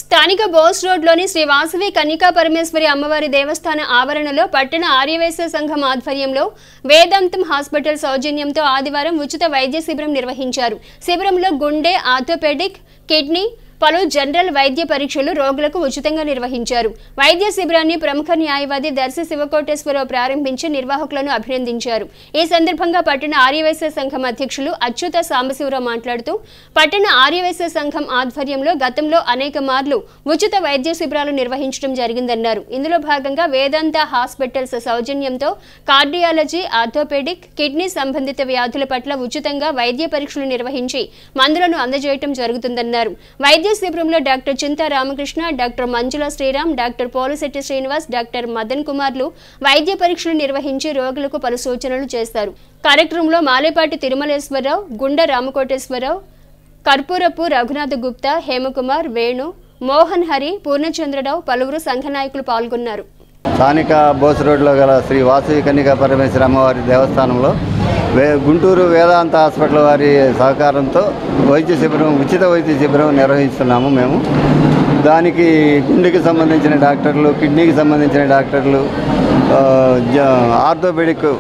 స్థానిక బోస్ రోడ్లోని శ్రీ వాసవి కన్నికా పరమేశ్వరి అమ్మవారి దేవస్థాన ఆవరణలో పట్టణ ఆర్యవైశ్య సంఘం ఆధ్వర్యంలో వేదాంతం హాస్పిటల్ సౌజన్యంతో ఆదివారం ఉచిత వైద్య శిబిరం నిర్వహించారు. శిబిరంలో గుండె, ఆర్థోపెడిక్, కిడ్నీ, పలు జనరల్ వైద్య పరీక్షలు రోగులకు ఉచితంగా నిర్వహించారు. వైద్య శిబిరాన్ని ప్రముఖ న్యాయవాది దర్శి శివకోటేశ్వరరావు ప్రారంభించి నిర్వాహకులను అభినందించారు. ఈ సందర్భంగా పట్టణ ఆర్యవైశ్య సంఘం అధ్యక్షులు అచ్యుత సాంబశివరావు మాట్లాడుతూ పట్టణ ఆర్యవైశ్య సంఘం ఆధ్వర్యంలో గతంలో అనేక మార్లు ఉచిత వైద్య శిబిరాలు నిర్వహించడం జరిగిందన్నారు. ఇందులో భాగంగా వేదాంత హాస్పిటల్స్ సౌజన్యంతో కార్డియాలజీ, ఆర్థోపెడిక్, కిడ్నీ సంబంధిత వ్యాధుల పట్ల ఉచితంగా వైద్య పరీక్షలు నిర్వహించి మందులను అందజేయడం జరుగుతుందన్నారు. వైద్య శిబిరంలో డాక్టర్ చింతా రామకృష్ణ, డాక్టర్ మంజుల శ్రీరామ్, డాక్టర్ పోలుశెట్టి శ్రీనివాస్, డాక్టర్ మదన్ కుమార్లు వైద్య పరీక్షలు నిర్వహించి రోగులకు పలు సూచనలు చేశారు. కార్యక్రమంలో మాలేపాటి తిరుమలేశ్వరరావు, గుండ రామకోటేశ్వరరావు, కర్పూరపు రఘునాథ గుప్తా, హేమకుమార్, వేణు, మోహన్ హరి, పూర్ణచంద్రరావు పలువురు సంఘ నాయకులు పాల్గొన్నారు. స్థానిక బోస్ రోడ్లో గల శ్రీ వాసవి కన్నికా పరమేశ్వరి అమ్మవారి దేవస్థానంలో గుంటూరు వేదాంత హాస్పిటల్ వారి సహకారంతో ఉచిత వైద్య శిబిరం నిర్వహిస్తున్నాము. మేము దానికి గుండెకి సంబంధించిన డాక్టర్లు, కిడ్నీకి సంబంధించిన డాక్టర్లు, ఆర్థోపెడిక్,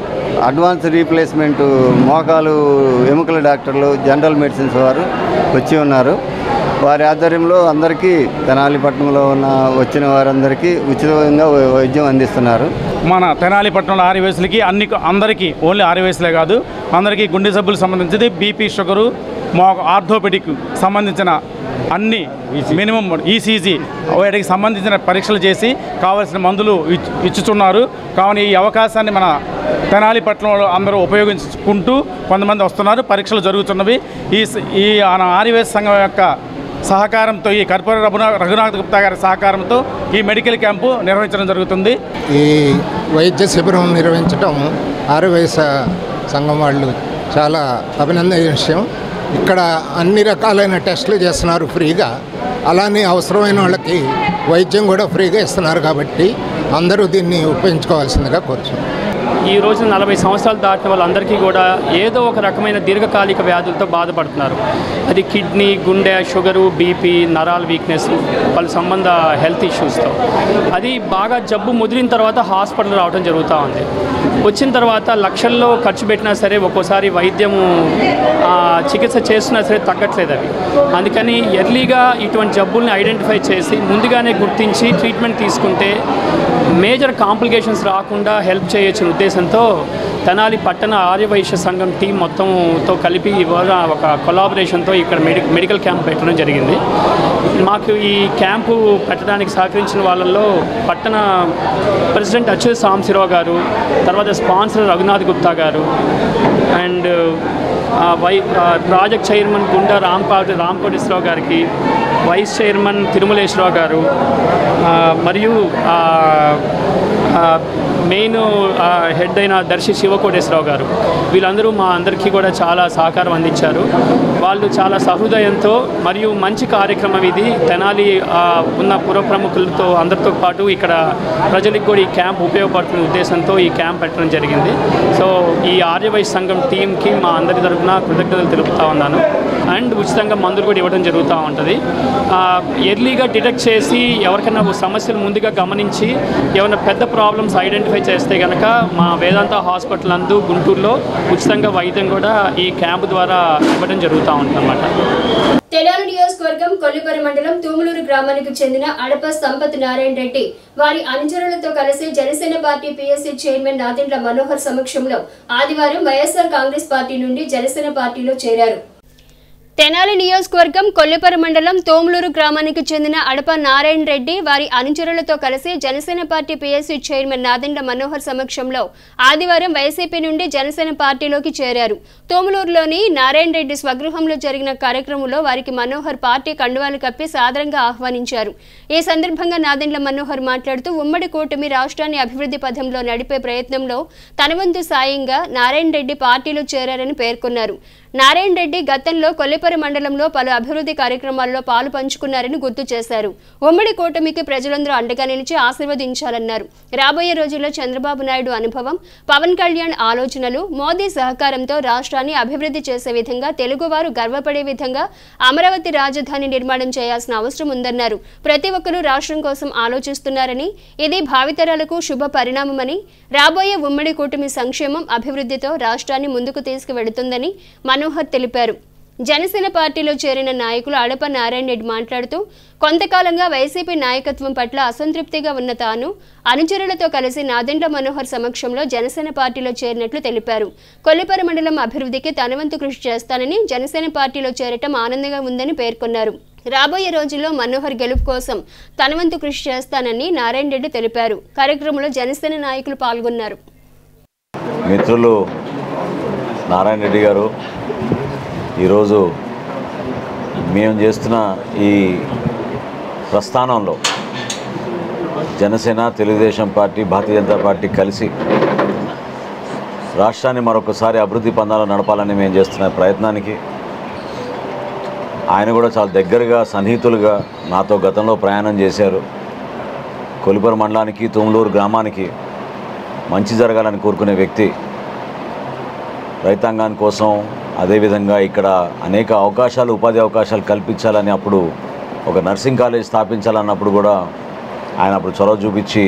అడ్వాన్స్ రీప్లేస్మెంట్, మోకాలు ఎముకల డాక్టర్లు, జనరల్ మెడిసిన్స్ వారు వచ్చి ఉన్నారు. వారి ఆధ్వర్యంలో అందరికీ తెనాలిపట్నంలో వచ్చిన వారందరికీ ఉచితంగా వైద్యం అందిస్తున్నారు. మన తెనాలిపట్నంలో ఆర్యవైశ్యులకి అందరికీ, ఓన్లీ ఆర్యవైశ్యులే కాదు, అందరికీ గుండె జబ్బులకు సంబంధించింది, బీపీ, షుగరు, ఆర్థోపెడిక్ సంబంధించిన అన్ని మినిమం ఈసీజీ వాటికి సంబంధించిన పరీక్షలు చేసి కావాల్సిన మందులు ఇచ్చుతున్నారు. కావున ఈ అవకాశాన్ని మన తెనాలిపట్నంలో అందరూ ఉపయోగించుకుంటూ కొంతమంది వస్తున్నారు. పరీక్షలు జరుగుతున్నవి. ఈ ఆర్యవైశ్య సంఘం యొక్క సహకారంతో, ఈ కర్పూర రఘునాథ గుప్తా గారి సహకారంతో ఈ మెడికల్ క్యాంపు నిర్వహించడం జరుగుతుంది. ఈ వైద్య శిబిరం నిర్వహించడం ఆర్యవైశ్య సంఘం వాళ్ళు చాలా అభినందనీయ విషయం. ఇక్కడ అన్ని రకాలైన టెస్టులు చేస్తున్నారు ఫ్రీగా. అలానే అవసరమైన వాళ్ళకి వైద్యం కూడా ఫ్రీగా ఇస్తున్నారు. కాబట్టి అందరూ దీన్ని ఉపయోగించుకోవాల్సిందిగా కోరుచున్నాను. ఈ రోజు 40 సంవత్సరాలు దాటిన వాళ్ళందరికీ కూడా ఏదో ఒక రకమైన దీర్ఘకాలిక వ్యాధులతో బాధపడుతున్నారు. అది కిడ్నీ, గుండె, షుగరు, బీపీ, నరాల వీక్నెస్, పలు సంబంధ హెల్త్ ఇష్యూస్తో. అది బాగా జబ్బు ముదిరిన తర్వాత హాస్పిటల్ రావడం జరుగుతూ ఉంది. వచ్చిన తర్వాత లక్షల్లో ఖర్చు పెట్టినా సరే ఒక్కోసారి వైద్యము చికిత్స చేస్తున్నా సరే తగ్గట్లేదు అవి. అందుకని ఎర్లీగా ఇటువంటి జబ్బుల్ని ఐడెంటిఫై చేసి ముందుగానే గుర్తించి ట్రీట్మెంట్ తీసుకుంటే మేజర్ కాంప్లికేషన్స్ రాకుండా హెల్ప్ చేయొచ్చిన ఉద్దేశంతో తెనాలి పట్టణ ఆర్యవైశ్య సంఘం టీం మొత్తంతో కలిపి ఇవాళ ఒక కొలాబరేషన్తో ఇక్కడ మెడికల్ క్యాంప్ పెట్టడం జరిగింది. మాకు ఈ క్యాంపు పెట్టడానికి సహకరించిన వాళ్ళల్లో పట్టణ ప్రెసిడెంట్ అచ్యుత సాంబశివరావు గారు, తర్వాత స్పాన్సర్ రఘునాథ్ గుప్తా గారు, అండ్ ప్రాజెక్ట్ చైర్మన్ గుండా రామకోటేశ్వరరావు గారికి, వైస్ చైర్మన్ తిరుమలేశ్వరరావు గారు, మరియు మెయిన్ హెడ్ అయిన దర్శి శివకోటేశ్వరరావు గారు, వీళ్ళందరూ మా అందరికీ కూడా చాలా సహకారం అందించారు. వాళ్ళు చాలా సహృదయంతో మరియు మంచి కార్యక్రమం ఇది. తెనాలి ఉన్న పుర ప్రముఖులతో అందరితో పాటు ఇక్కడ ప్రజలకు కూడా ఈ క్యాంప్ ఉపయోగపడుతున్న ఉద్దేశంతో ఈ క్యాంప్ పెట్టడం జరిగింది. సో ఈ ఆర్యవైశ్య సంఘం టీంకి మా అందరి తరఫున కృతజ్ఞతలు తెలుపుతా ఉన్నాను. అండ్ ఉచితంగా మందులు కూడా ఇవ్వడం జరుగుతూ ఉంటుంది. ఎర్లీగా డిటెక్ట్ చేసి ఎవరికైనా సమస్యలు ముందుగా గమనించి ఏమైనా పెద్ద ప్రాబ్లమ్స్ ఐడెంటిఫై చేస్తే కనుక మా వేదాంత హాస్పిటల్ నందు గుంటూరులో ఉచితంగా వైద్యం కూడా ఈ క్యాంపు ద్వారా ఇవ్వడం జరుగుతూ ఉంటుందన్నమాట. తెనాలి నియోజకవర్గం కొల్లిపరి మండలం తూములూరు గ్రామానికి చెందిన అడప సంపత్ నారాయణ రెడ్డి వారి అనుచరులతో కలిసి Janasena party PSC chairman Nadendla Manohar సమక్షంలో ఆదివారం వైఎస్ఆర్ కాంగ్రెస్ పార్టీ నుండి జనసేన పార్టీలో చేరారు. తెనాలి నియోజకవర్గం కొల్లిపరి మండలం తోములూరు గ్రామానికి చెందిన అడప నారాయణ రెడ్డి వారి అనుచరులతో కలిసి Janasena party PSC chairman Nadendla Manohar సమక్షంలో ఆదివారం వైసీపీ నుండి జనసేన పార్టీలోకి చేరారు. తోములూరులోని నారాయణ రెడ్డి స్వగృహంలో జరిగిన కార్యక్రమంలో వారికి మనోహర్ పార్టీ కండువాలు కప్పి సాదరంగా ఆహ్వానించారు. ఈ సందర్భంగా నాదెండ్ల మనోహర్ మాట్లాడుతూ ఉమ్మడి కూటమి రాష్ట్రాన్ని అభివృద్ధి పథంలో నడిపే ప్రయత్నంలో తన వంతు సాయంగా నారాయణ రెడ్డి పార్టీలో చేరారని పేర్కొన్నారు. నారాయణ రెడ్డి గతంలో కొల్లిపరి మండలంలో పలు అభివృద్ధి కార్యక్రమాల్లో పాలు పంచుకున్నారని గుర్తు చేశారు. ఉమ్మడి కూటమికి ప్రజలందరూ అండగా నిలిచి ఆశీర్వదించాలన్నారు. రాబోయే రోజుల్లో చంద్రబాబు నాయుడు అనుభవం, పవన్ కళ్యాణ్ ఆలోచనలు, మోదీ సహకారంతో రాష్ట్రాన్ని అభివృద్ధి చేసే విధంగా, తెలుగువారు గర్వపడే విధంగా అమరావతి రాజధాని నిర్మాణం చేయాల్సిన అవసరం ఉందన్నారు. ప్రతి ఒక్కరూ రాష్ట్రం కోసం ఆలోచిస్తున్నారని, ఇది భావితరాలకు శుభ పరిణామమని, రాబోయే ఉమ్మడి కూటమి సంక్షేమం, అభివృద్ధితో రాష్ట్రాన్ని ముందుకు తీసుకువెడుతుందని మనోహర్ తెలిపారు. జనసేన పార్టీలో చేరిన నాయకులు అడప నారాయణ రెడ్డి మాట్లాడుతూ, కొంతకాలంగా వైసీపీ నాయకత్వం పట్ల అసంతృప్తిగా ఉన్న తాను అనుచరులతో కలిసి నాదెండ్ల మనోహర్ సమక్షంలో జనసేన పార్టీలో చేరినట్లు తెలిపారు. కొల్లిపరి మండలం అభివృద్ధికి తనవంతు కృషి చేస్తానని, జనసేన పార్టీలో చేరటం ఆనందంగా ఉందని పేర్కొన్నారు. రాబోయే రోజుల్లో మనోహర్ గెలుపు కోసం తనవంతు కృషి చేస్తానని నారాయణ రెడ్డి తెలిపారు. కార్యక్రమంలో జనసేన నాయకులు పాల్గొన్నారు. మిత్రులు నారాయణ రెడ్డి గారు, ఈరోజు మేము చేస్తున్న ఈ ప్రస్థానంలో జనసేన, తెలుగుదేశం పార్టీ, భారతీయ జనతా పార్టీ కలిసి రాష్ట్రాన్ని మరొకసారి అభివృద్ధి పందాలు నడపాలని మేము చేస్తున్న ప్రయత్నానికి ఆయన కూడా చాలా దగ్గరగా, సన్నిహితులుగా నాతో గతంలో ప్రయాణం చేశారు. కొల్లిపరి మండలానికి, తుమ్లూరు గ్రామానికి మంచి జరగాలని కోరుకునే వ్యక్తి. రైతాంగాని కోసం, అదేవిధంగా ఇక్కడ అనేక అవకాశాలు, ఉపాధి అవకాశాలు కల్పించాలని, అప్పుడు ఒక నర్సింగ్ కాలేజ్ స్థాపించాలన్నప్పుడు కూడా ఆయన అప్పుడు చొరవ చూపించి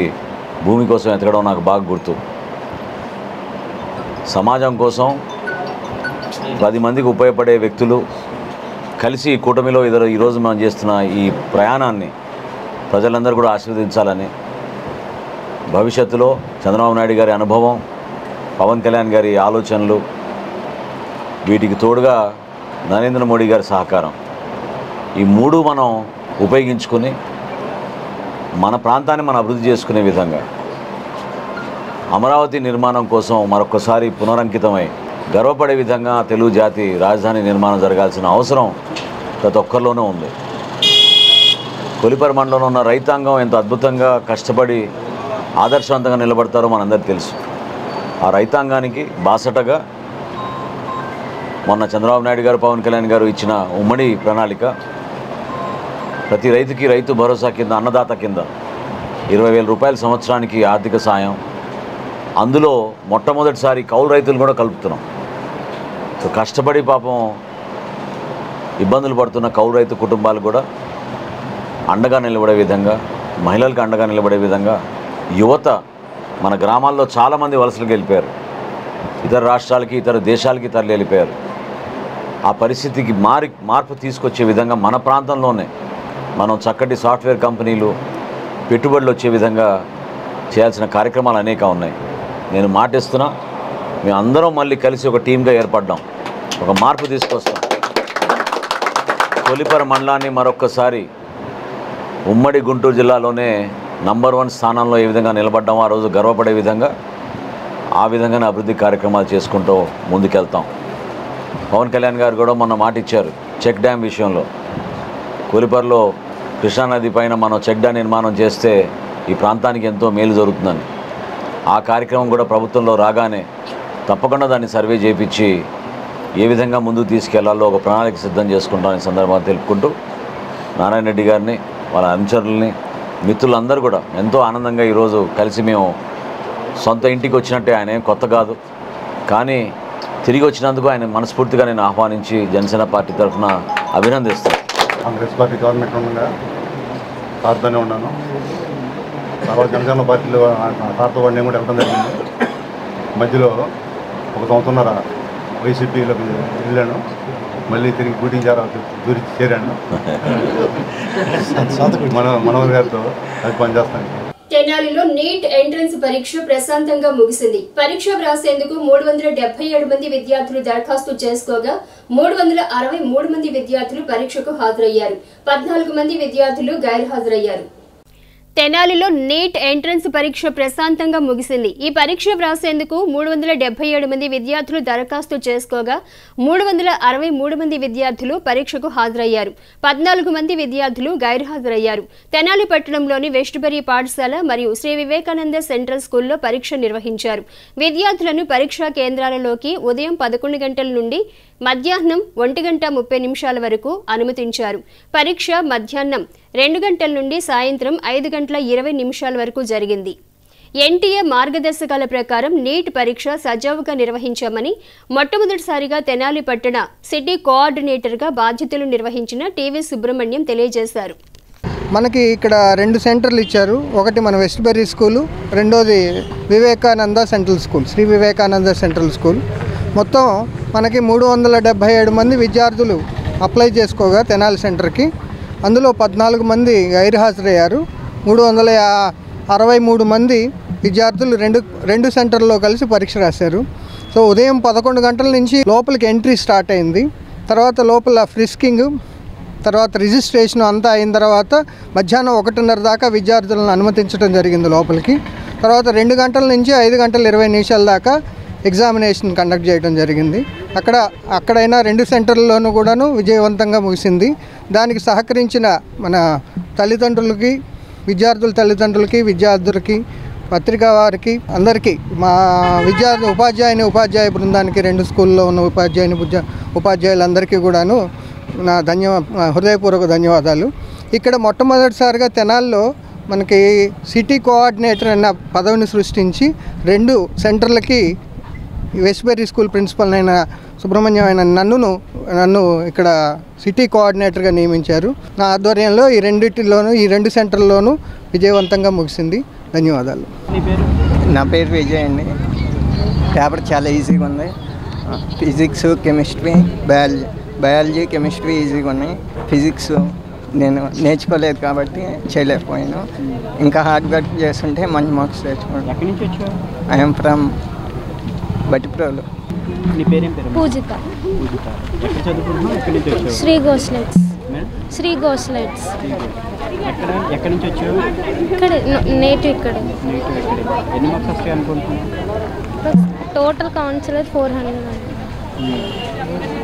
భూమి కోసం ఎతకడం నాకు బాగా గుర్తు. సమాజం కోసం 10 మందికి ఉపయోగపడే వ్యక్తులు కలిసి కూటమిలో ఈరోజు మనం చేస్తున్న ఈ ప్రయాణాన్ని ప్రజలందరూ కూడా ఆశీర్వదించాలని, భవిష్యత్తులో చంద్రబాబు నాయుడు గారి అనుభవం, పవన్ కళ్యాణ్ గారి ఆలోచనలు, వీటికి తోడుగా నరేంద్ర మోడీ గారి సహకారం, ఈ 3 మనం ఉపయోగించుకొని మన ప్రాంతాన్ని మనం అభివృద్ధి చేసుకునే విధంగా అమరావతి నిర్మాణం కోసం మరొకసారి పునరంకితమై గర్వపడే విధంగా తెలుగు జాతి రాజధాని నిర్మాణం జరగాల్సిన అవసరం ప్రతి ఒక్కరిలోనూ ఉంది. కొల్లిపరి మండలంలో ఉన్న రైతాంగం ఎంత అద్భుతంగా కష్టపడి ఆదర్శవంతంగా నిలబడతారో మనందరికీ తెలుసు. ఆ రైతాంగానికి బాసటగా మొన్న చంద్రబాబు నాయుడు గారు, పవన్ కళ్యాణ్ గారు ఇచ్చిన ఉమ్మడి ప్రణాళిక, ప్రతి రైతుకి రైతు భరోసా కింద, అన్నదాత కింద 20,000 రూపాయల సంవత్సరానికి ఆర్థిక సాయం, అందులో మొట్టమొదటిసారి కౌలు రైతులు కూడా కలుపుతున్నాం. సో కష్టపడి పాపం ఇబ్బందులు పడుతున్న కౌలు రైతు కుటుంబాలు కూడా అండగా నిలబడే విధంగా, మహిళలకు అండగా నిలబడే విధంగా, యువత మన గ్రామాల్లో చాలామంది వలసలకు వెళ్ళిపోయారు, ఇతర రాష్ట్రాలకి, ఇతర దేశాలకి తరలి వెళ్ళిపోయారు. ఆ పరిస్థితికి మార్పు తీసుకొచ్చే విధంగా మన ప్రాంతంలోనే మనం చక్కటి సాఫ్ట్వేర్ కంపెనీలు, పెట్టుబడులు వచ్చే విధంగా చేయాల్సిన కార్యక్రమాలు అనేక ఉన్నాయి. నేను మాటిస్తున్నా, మేము అందరం మళ్ళీ కలిసి ఒక టీమ్గా ఏర్పడ్డాం, ఒక మార్పు తీసుకొస్తాం. కొల్లిపరి మండలాన్ని మరొక్కసారి ఉమ్మడి గుంటూరు జిల్లాలోనే నంబర్ 1 స్థానంలో ఏ విధంగా నిలబడ్డామో ఆ రోజు గర్వపడే విధంగా, ఆ విధంగానే అభివృద్ధి కార్యక్రమాలు చేసుకుంటూ ముందుకెళ్తాం. పవన్ కళ్యాణ్ గారు కూడా మొన్న మాట ఇచ్చారు చెక్ డ్యామ్ విషయంలో. కొల్లిపరిలో కృష్ణానది పైన మనం చెక్ డ్యామ్ నిర్మాణం చేస్తే ఈ ప్రాంతానికి ఎంతో మేలు జరుగుతుందని, ఆ కార్యక్రమం కూడా ప్రభుత్వంలో రాగానే తప్పకుండా దాన్ని సర్వే చేయించి ఏ విధంగా ముందుకు తీసుకెళ్లాలో ఒక ప్రణాళిక సిద్ధం చేసుకుంటామని సందర్భంగా తెలుపుకుంటూ, నారాయణ రెడ్డి గారిని, వాళ్ళ అనుచరులని, మిత్రులందరూ కూడా ఎంతో ఆనందంగా ఈరోజు కలిసి మేము సొంత ఇంటికి వచ్చినట్టే. ఆయన ఏం కొత్త కాదు, కానీ తిరిగి వచ్చినందుకు ఆయన మనస్ఫూర్తిగా నేను ఆహ్వానించి జనసేన పార్టీ తరఫున అభినందిస్తాను. కాంగ్రెస్ పార్టీ గవర్నమెంట్ ఉండగా సార్తోనే ఉన్నాను. తర్వాత జనసేన పార్టీలో సార్తో కూడా నేను కూడా వెళ్ళడం జరిగింది. మధ్యలో 1 సంవత్సరంన్నర వైసీపీలోకి వెళ్ళాను, మళ్ళీ తిరిగి షూటింగ్ దూరి చేరాను. మనోహర్ గారితో అది పనిచేస్తాను. తెనాలిలో నీట్ ఎంట్రన్స్ పరీక్ష ప్రశాంతంగా ముగిసింది. పరీక్ష వ్రాసేందుకు 377 మంది విద్యార్థులు దరఖాస్తు చేసుకోగా 363 మంది విద్యార్థులు పరీక్షకు హాజరయ్యారు. 14 మంది విద్యార్థులు గైర్హాజరయ్యారు. తెనాలిలో నీట్ ఎంట్రన్స్ పరీక్ష ప్రశాంతంగా ముగిసింది. ఈ పరీక్ష వ్రాసేందుకు 377 మంది విద్యార్థులు దరఖాస్తు చేసుకోగా 363 మంది విద్యార్థులు పరీక్షకు హాజరయ్యారు. 14 మంది విద్యార్థులు గైర్హాజరయ్యారు. తెనాలి పట్టణంలోని వెస్ట్బరీ పాఠశాల మరియు శ్రీ వివేకానంద సెంట్రల్ స్కూల్లో పరీక్ష నిర్వహించారు. విద్యార్థులను పరీక్షా కేంద్రాలలోకి ఉదయం 11 గంటల నుండి మధ్యాహ్నం 1:30 వరకు అనుమతించారు. పరీక్ష మధ్యాహ్నం 2 గంటల నుండి సాయంత్రం 5:20 వరకు జరిగింది. ఎన్టీఏ మార్గదర్శకాల ప్రకారం నీట్ పరీక్ష సజావుగా నిర్వహించామని మొట్టమొదటిసారిగా తెనాలి పట్టణ సిటీ కోఆర్డినేటర్గా బాధ్యతలు నిర్వహించిన టీవీ సుబ్రహ్మణ్యం తెలియజేశారు. మనకి ఇక్కడ 2 సెంటర్లు ఇచ్చారు. ఒకటి మన వెస్ట్బెర్రీ స్కూలు, రెండోది Vivekananda central school, Shri Vivekananda central school. మొత్తం మనకి 377 మంది విద్యార్థులు అప్లై చేసుకోగా తెనాలి సెంటర్కి, అందులో 14 మంది గైర్హాజరయ్యారు. 363 మంది విద్యార్థులు రెండు సెంటర్లో కలిసి పరీక్ష రాశారు. సో ఉదయం 11 గంటల నుంచి లోపలికి ఎంట్రీ స్టార్ట్ అయింది. తర్వాత లోపల ఫ్రిస్కింగ్, తర్వాత రిజిస్ట్రేషన్ అంతా అయిన తర్వాత మధ్యాహ్నం 1:30 దాకా విద్యార్థులను అనుమతించడం జరిగింది లోపలికి. తర్వాత 2 గంటల నుంచి 5:20 దాకా ఎగ్జామినేషన్ కండక్ట్ చేయడం జరిగింది. అక్కడైనా 2 సెంటర్లలోనూ కూడాను విజయవంతంగా ముగిసింది. దానికి సహకరించిన మన తల్లిదండ్రులకి, విద్యార్థుల తల్లిదండ్రులకి, విద్యార్థులకి, పత్రికా వారికి, అందరికీ, మా ఉపాధ్యాయ బృందానికి, 2 స్కూల్లో ఉన్న ఉపాధ్యాయులందరికీ కూడాను నా హృదయపూర్వక ధన్యవాదాలు. ఇక్కడ మొట్టమొదటిసారిగా తెనాల్లో మనకి సిటీ కోఆర్డినేటర్ అన్న పదవిని సృష్టించి 2 సెంటర్లకి వెస్ట్బెర్రీ స్కూల్ ప్రిన్సిపల్ అయిన సుబ్రహ్మణ్యం అయిన నన్ను ఇక్కడ సిటీ కోఆర్డినేటర్గా నియమించారు. నా ఆధ్వర్యంలో ఈ 2 సెంటర్లోనూ విజయవంతంగా ముగిసింది. ధన్యవాదాలు. నా పేరు విజయ్ అండి. పేపర్ చాలా ఈజీగా ఉంది. ఫిజిక్స్, కెమిస్ట్రీ, బయాలజీ, కెమిస్ట్రీ ఈజీగా ఉన్నాయి. ఫిజిక్స్ నేను నేర్చుకోలేదు కాబట్టి చేయలేకపోయాను. ఇంకా హార్డ్ వర్క్ చేస్తుంటే మంచి మార్క్స్ తెచ్చుకోండి. ఎక్కడి నుంచి వచ్చావు? I'm from Bhattiprolu. నీ పేరేం పేరు? పూజిత. ఎక్కడ చదువుకుంటున్నావు? ఎక్కడి నుంచి వచ్చావు? శ్రీ గోస్లైట్స్. ఎక్కడి నుంచి వచ్చావు? ఇక్కడ నేటివ్. ఇక్కడ ఎన్ని మార్క్స్ వస్తాయి అనుకుంటున్నావు? Total counsellor 400.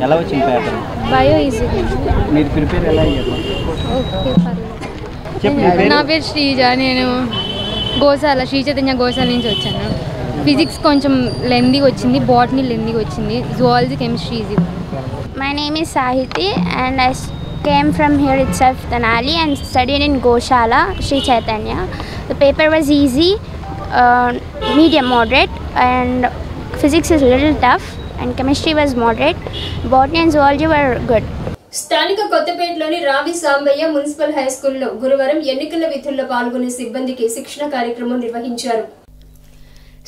ఎలా వచ్చింది పేపర్? Bio easy. మీరు ప్రిపేర్ ఎలా అయ్యారు? ఓకే, పర్లేదు. నా పేరు శ్రీజ. నేను శ్రీ చైతన్య గోశాల నుంచి వచ్చాను. ఫిజిక్స్ కొంచెం లెందీగా వచ్చింది, బాటనీ లెందీగా వచ్చింది, zoology, chemistry easy. My name is Sahiti and I came from here itself, Tenali, and studied in Goshala, Sri Chaitanya. The paper was easy, medium moderate, and physics is a little tough, and chemistry was moderate. Botany and zoology were good. స్థానిక కొత్తపేటలోని రావి Sambaiah municipal high స్కూల్లో గురువారం ఎన్నికల విధుల్లో పాల్గొనే సిబ్బందికి శిక్షణ కార్యక్రమం నిర్వహించారు.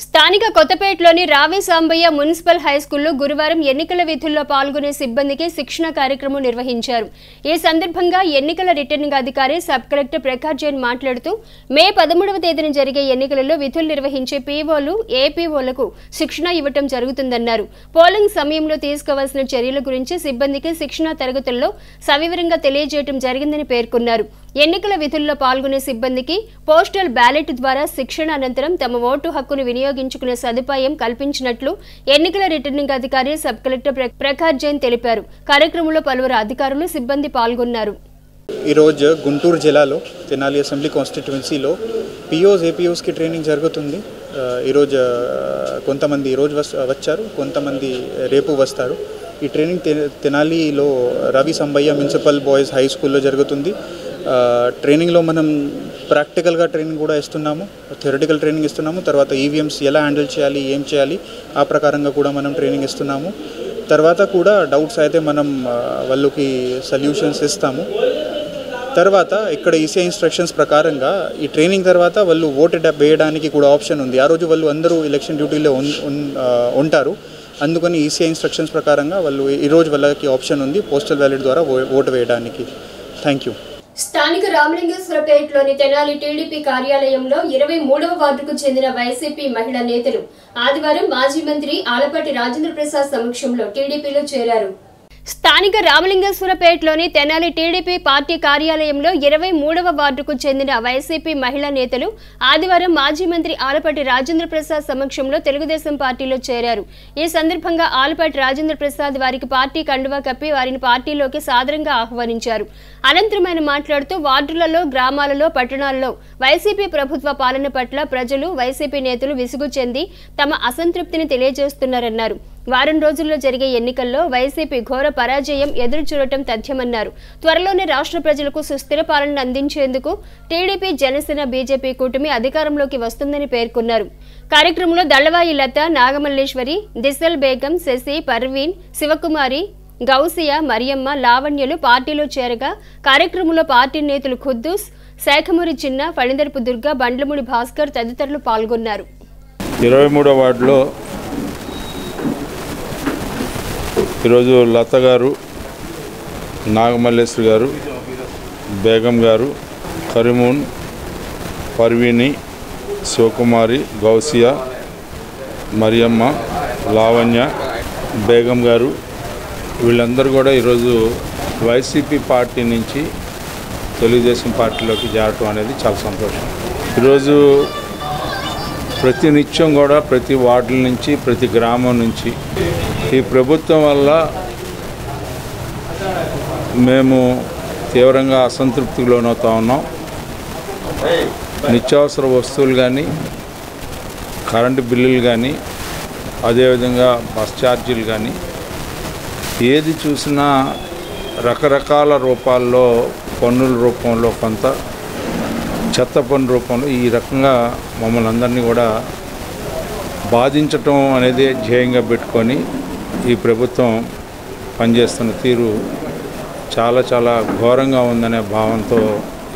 స్థానిక కొత్తపేటలోని రావి సాంబయ్య మున్సిపల్ హై స్కూల్లో గురువారం ఎన్నికల విధుల్లో పాల్గొనే సిబ్బందికి శిక్షణ కార్యక్రమం నిర్వహించారు. ఈ సందర్భంగా ఎన్నికల రిటర్నింగ్ అధికారి సబ్ కలెక్టర్ ప్రకాష్ జైన్ మాట్లాడుతూ మే 13వ తేదీన జరిగే ఎన్నికలలో విధులు నిర్వహించే పీఓలు, ఏపీఓలకు శిక్షణ ఇవ్వటం జరుగుతుందన్నారు. పోలింగ్ సమయంలో తీసుకోవాల్సిన చర్యల గురించి సిబ్బందికి శిక్షణ తరగతుల్లో సవివరంగా తెలియజేయడం జరిగిందని పేర్కొన్నారు. ఎన్నికల విధుల్లో పాల్గొనే సిబ్బందికి పోస్టల్ బ్యాలెట్ ద్వారా శిక్షణ అనంతరం తమ ఓటు హక్కును వినియోగించుకునే సదుపాయం కల్పించినట్లు ఎన్నికల రిటర్నింగ్ అధికారి సబ్ కలెక్టర్ ప్రకాష్ జైన్ తెలిపారు. కార్యక్రమంలో పలువురు అధికారులు, సిబ్బంది పాల్గొన్నారు. ఈరోజు గుంటూరు జిల్లాలో తెనాలి అసెంబ్లీ కాన్స్టిట్యువెన్సీలో పిఓస్, ఏపీఓస్కి ట్రైనింగ్ జరుగుతుంది. ఈరోజు కొంతమంది ఈరోజు వచ్చారు, కొంతమంది రేపు వస్తారు. ఈ ట్రైనింగ్ తెనాలిలో Ravi Sambaiah municipal boys high స్కూల్లో జరుగుతుంది. ట్రైనింగ్లో మనం ప్రాక్టికల్గా ట్రైనింగ్ కూడా ఇస్తున్నాము, థియరిటికల్ ట్రైనింగ్ ఇస్తున్నాము. తర్వాత ఈవీఎంస్ ఎలా హ్యాండిల్ చేయాలి, ఏం చేయాలి, ఆ ప్రకారంగా కూడా మనం ట్రైనింగ్ ఇస్తున్నాము. తర్వాత కూడా డౌట్స్ అయితే మనం వాళ్ళకి సొల్యూషన్స్ ఇస్తాము. తర్వాత ఇక్కడ ఈసీఐ ఇన్స్ట్రక్షన్స్ ప్రకారంగా ఈ ట్రైనింగ్ తర్వాత వాళ్ళు ఓటు వేయడానికి కూడా ఆప్షన్ ఉంది. ఆ రోజు వాళ్ళు అందరూ ఎలక్షన్ డ్యూటీలో ఉంటారు. అందుకని ఈసీఐ ఇన్స్ట్రక్షన్స్ ప్రకారంగా వాళ్ళు ఈరోజు వాళ్ళకి ఆప్షన్ ఉంది పోస్టల్ బ్యాలెట్ ద్వారా ఓటు వేయడానికి. Thank you. స్థానిక రామలింగేశ్వరపేటలోని తెనాలి టీడీపీ కార్యాలయంలో 23వ వార్డుకు చెందిన వైసీపీ మహిళా నేతలు ఆదివారం మాజీ మంత్రి ఆలపాటి రాజేంద్ర ప్రసాద్ సమక్షంలో టీడీపీలో చేరారు. స్థానిక రామలింగేశ్వరపేటలోని తెనాలి టీడీపీ పార్టీ కార్యాలయంలో 23వ వార్డుకు చెందిన వైసీపీ మహిళా నేతలు ఆదివారం మాజీ మంత్రి ఆలపాటి రాజేంద్ర ప్రసాద్ సమక్షంలో తెలుగుదేశం పార్టీలో చేరారు. ఈ సందర్భంగా ఆలపాటి రాజేంద్ర ప్రసాద్ వారికి పార్టీ కండువా కప్పి వారిని పార్టీలోకి సాదరంగా ఆహ్వానించారు. అనంతరం ఆయన మాట్లాడుతూ వార్డులలో, గ్రామాలలో, పట్టణాల్లో వైసీపీ ప్రభుత్వ పాలన పట్ల ప్రజలు, వైసీపీ నేతలు విసుగు చెంది తమ అసంతృప్తిని తెలియజేస్తున్నారన్నారు. వారం రోజుల్లో జరిగే ఎన్నికల్లో వైసీపీ ఘోర పరాజయం ఎదురుచూడటం తథ్యమన్నారు. త్వరలోనే రాష్ట్ర ప్రజలకు సుస్థిర పాలన అందించేందుకు టీడీపీ, జనసేన, బీజేపీ కూటమి అధికారంలోకి వస్తుందని పేర్కొన్నారు. కార్యక్రమంలో దళవాయి లత, నాగమల్లేశ్వరి, దిశల్ బేగం, శశి, పర్వీన్, శివకుమారి, గౌసియా, మరియమ్మ, లావణ్యలు పార్టీలో చేరగా కార్యక్రమంలో పార్టీ నేతలు ఖుద్దూస్, శాఖమూరి చిన్న, ఫణిదర్పు దుర్గా, బండ్లమూడి భాస్కర్ తదితరులు పాల్గొన్నారు. 23వ వార్డులో ఈరోజు లత గారు, నాగమల్లేశ్వరి గారు, బేగం గారు, కరీమూన్, పర్వీని, శివకుమారి, గౌసియా, మరియమ్మ, లావణ్య, బేగం గారు వీళ్ళందరూ కూడా ఈరోజు వైసీపీ పార్టీ నుంచి తెలుగుదేశం పార్టీలోకి చేరటం అనేది చాలా సంతోషం. ఈరోజు ప్రతి నిత్యం కూడా ప్రతి వార్డుల నుంచి, ప్రతి గ్రామం నుంచి ఈ ప్రభుత్వం వల్ల మేము తీవ్రంగా అసంతృప్తికి లోనవుతూ ఉన్నాం. నిత్యావసర వస్తువులు కానీ, కరెంటు బిల్లులు కానీ, అదేవిధంగా బస్ ఛార్జీలు కానీ ఏది చూసినా రకరకాల రూపాల్లో, పన్నుల రూపంలో, కొంత చెత్త పన్ను రూపంలో ఈ రకంగా మమ్మల్ని అందరినీ కూడా బాధించటం అనేది ధ్యేయంగా పెట్టుకొని ఈ ప్రభుత్వం పనిచేస్తున్న తీరు చాలా చాలా ఘోరంగా ఉందనే భావంతో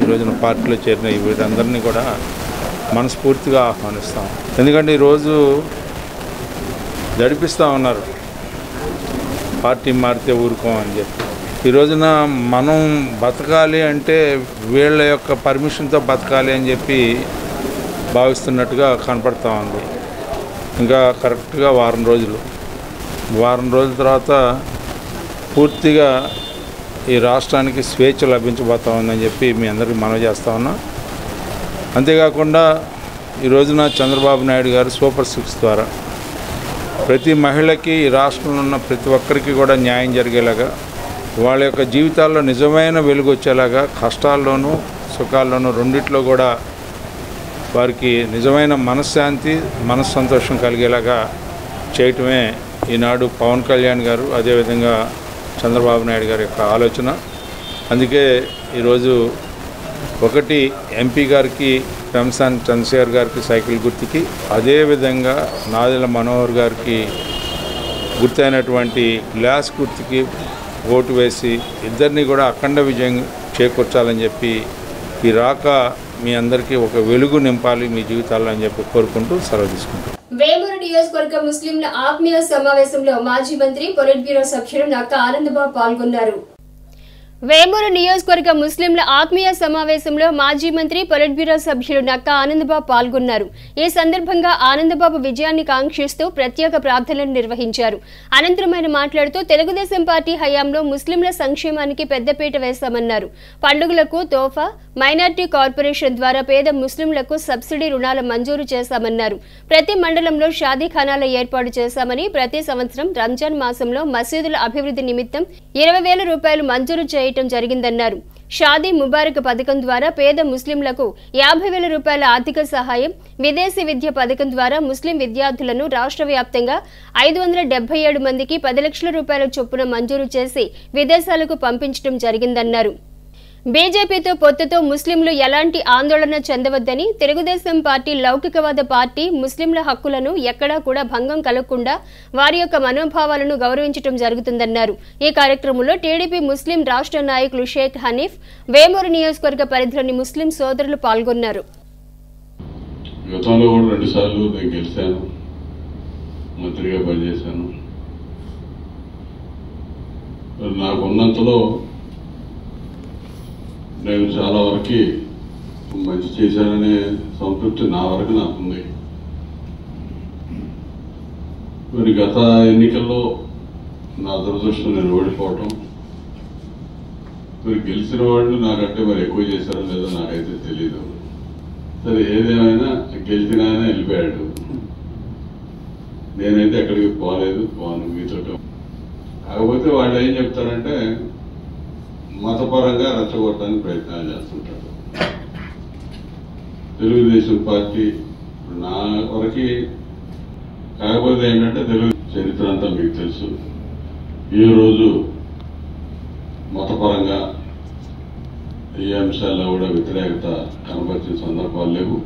ఈరోజున పార్టీలో చేరిన వీరందరినీ కూడా మనస్ఫూర్తిగా ఆహ్వానిస్తాం. ఎందుకంటే ఈరోజు జడిపిస్తూ ఉన్నారు పార్టీ మారితే ఊరుకోం అని చెప్పి. ఈ రోజున మనం బతకాలి అంటే వీళ్ళ యొక్క పర్మిషన్తో బతకాలి అని చెప్పి భావిస్తున్నట్టుగా కనపడతా ఉంది. ఇంకా కరెక్ట్గా వారం రోజుల తర్వాత పూర్తిగా ఈ రాష్ట్రానికి స్వేచ్ఛ లభించబోతా ఉందని చెప్పి మీ అందరికీ మనవి చేస్తా ఉన్నా. అంతేకాకుండా ఈ రోజున చంద్రబాబు నాయుడు గారు సూపర్ 6 ద్వారా ప్రతి మహిళకి ఈ రాష్ట్రంలో ఉన్న ప్రతి ఒక్కరికి కూడా న్యాయం జరిగేలాగా, వాళ్ళ యొక్క జీవితాల్లో నిజమైన వెలుగు వచ్చేలాగా, కష్టాల్లోనూ సుఖాల్లోనూ రెండిట్లో కూడా వారికి నిజమైన మనశ్శాంతి, మనస్సంతోషం కలిగేలాగా చేయటమే ఈనాడు పవన్ కళ్యాణ్ గారు, అదేవిధంగా చంద్రబాబు నాయుడు గారి యొక్క ఆలోచన. అందుకే ఈరోజు ఒకటి ఎంపీ గారికి, పెంసాని చంద్రశేఖర్ గారికి సైకిల్ గుర్తుకి, అదేవిధంగా నాదెళ్ల మనోహర్ గారికి గుర్తైనటువంటి గ్లాస్ గుర్తుకి ఓటు వేసి ఇద్దరిని కూడా అఖండ విజయం చేకూర్చాలని చెప్పి ఈ రాక మీ అందరికీ ఒక వెలుగు నింపాలి మీ జీవితాల్లో అని చెప్పి కోరుకుంటూ సెలవు తీసుకుంటాం. వేమూరు నియోజకవర్గ ముస్లింల ఆత్మీయ సమావేశంలో మాజీ మంత్రి, పొలిట్ బ్యూరో సభ్యులు నక్కా ఆనందబాబు పాల్గొన్నారు. వేమూరు నియోజకవర్గ ముస్లింల ఆత్మీయ సమావేశంలో మాజీ మంత్రి, పొలిట్ బ్యూరో సభ్యులు నక్కా ఆనందబాబు పాల్గొన్నారు. ఈ సందర్భంగా ఆనందబాబు విజయాన్ని కాంక్షిస్తూ ప్రత్యేక ప్రార్థనలు నిర్వహించారు. అనంతరం ఆయన మాట్లాడుతూ తెలుగుదేశం పార్టీ హయాంలో ముస్లింల సంక్షేమానికి పెద్దపీట వేశామన్నారు. పండుగలకు తోఫా, మైనార్టీ కార్పొరేషన్ ద్వారా పేద ముస్లింలకు సబ్సిడీ రుణాల మంజూరు చేశామన్నారు. ప్రతి మండలంలో షాదీఖానాల ఏర్పాటు చేశామని, ప్రతి సంవత్సరం రంజాన్ మాసంలో మసీదుల అభివృద్ధి నిమిత్తం 20,000 రూపాయలు మంజూరు చేయటం జరిగిందన్నారు. షాదీ ముబారక్ పథకం ద్వారా పేద ముస్లింలకు 50,000 రూపాయల ఆర్థిక సహాయం, విదేశీ విద్య పథకం ద్వారా ముస్లిం విద్యార్థులను రాష్ట్ర వ్యాప్తంగా 577 మందికి 10 లక్షల రూపాయల చొప్పున మంజూరు చేసి విదేశాలకు పంపించడం జరిగిందన్నారు. బీజేపీతో పొత్తుతో ముస్లింలు ఎలాంటి ఆందోళన చెందవద్దని, తెలుగుదేశం పార్టీ లౌకికవాద పార్టీ, ముస్లింల హక్కులను ఎక్కడా కూడా భంగం కలగకుండా వారి యొక్క మనోభావాలను గౌరవించడం జరుగుతుందన్నారు. ఈ కార్యక్రమంలో టీడీపీ ముస్లిం రాష్ట్ర నాయకులు షేక్ హనీఫ్, వేమూరు నియోజకవర్గ పరిధిలోని ముస్లిం సోదరులు పాల్గొన్నారు. గతంలో కూడా 2 సార్లు నేను గెలిచాను, మంత్రిగా పనిచేశాను. నాకు ఉన్నంతలో నేను చాలా వరకు మంచి చేశాననే సంతృప్తి నా వరకు నాకుంది. మరి గత ఎన్నికల్లో నా దురదృష్టం నేను ఓడిపోవటం, మరి గెలిచిన వాళ్ళు నాకంటే మరి ఎక్కువ చేశారో లేదో నాకైతే తెలీదు. సరే, ఏదేమైనా గెలిచిన ఆయన వెళ్ళిపోయాడు, నేనైతే ఎక్కడికి పోను మీతో. కాకపోతే వాళ్ళు ఏం చెప్తారంటే మతపరంగా రెచ్చగొట్టడానికి ప్రయత్నాలు చేస్తుంటారు. తెలుగుదేశం పార్టీ నా వరకు కాకపోతే ఏంటంటే చరిత్ర అంతా మీకు తెలుసు. ఏ రోజు మతపరంగా ఏ అంశాల్లో కూడా వ్యతిరేకత కనబరిచిన సందర్భాలు లేవు.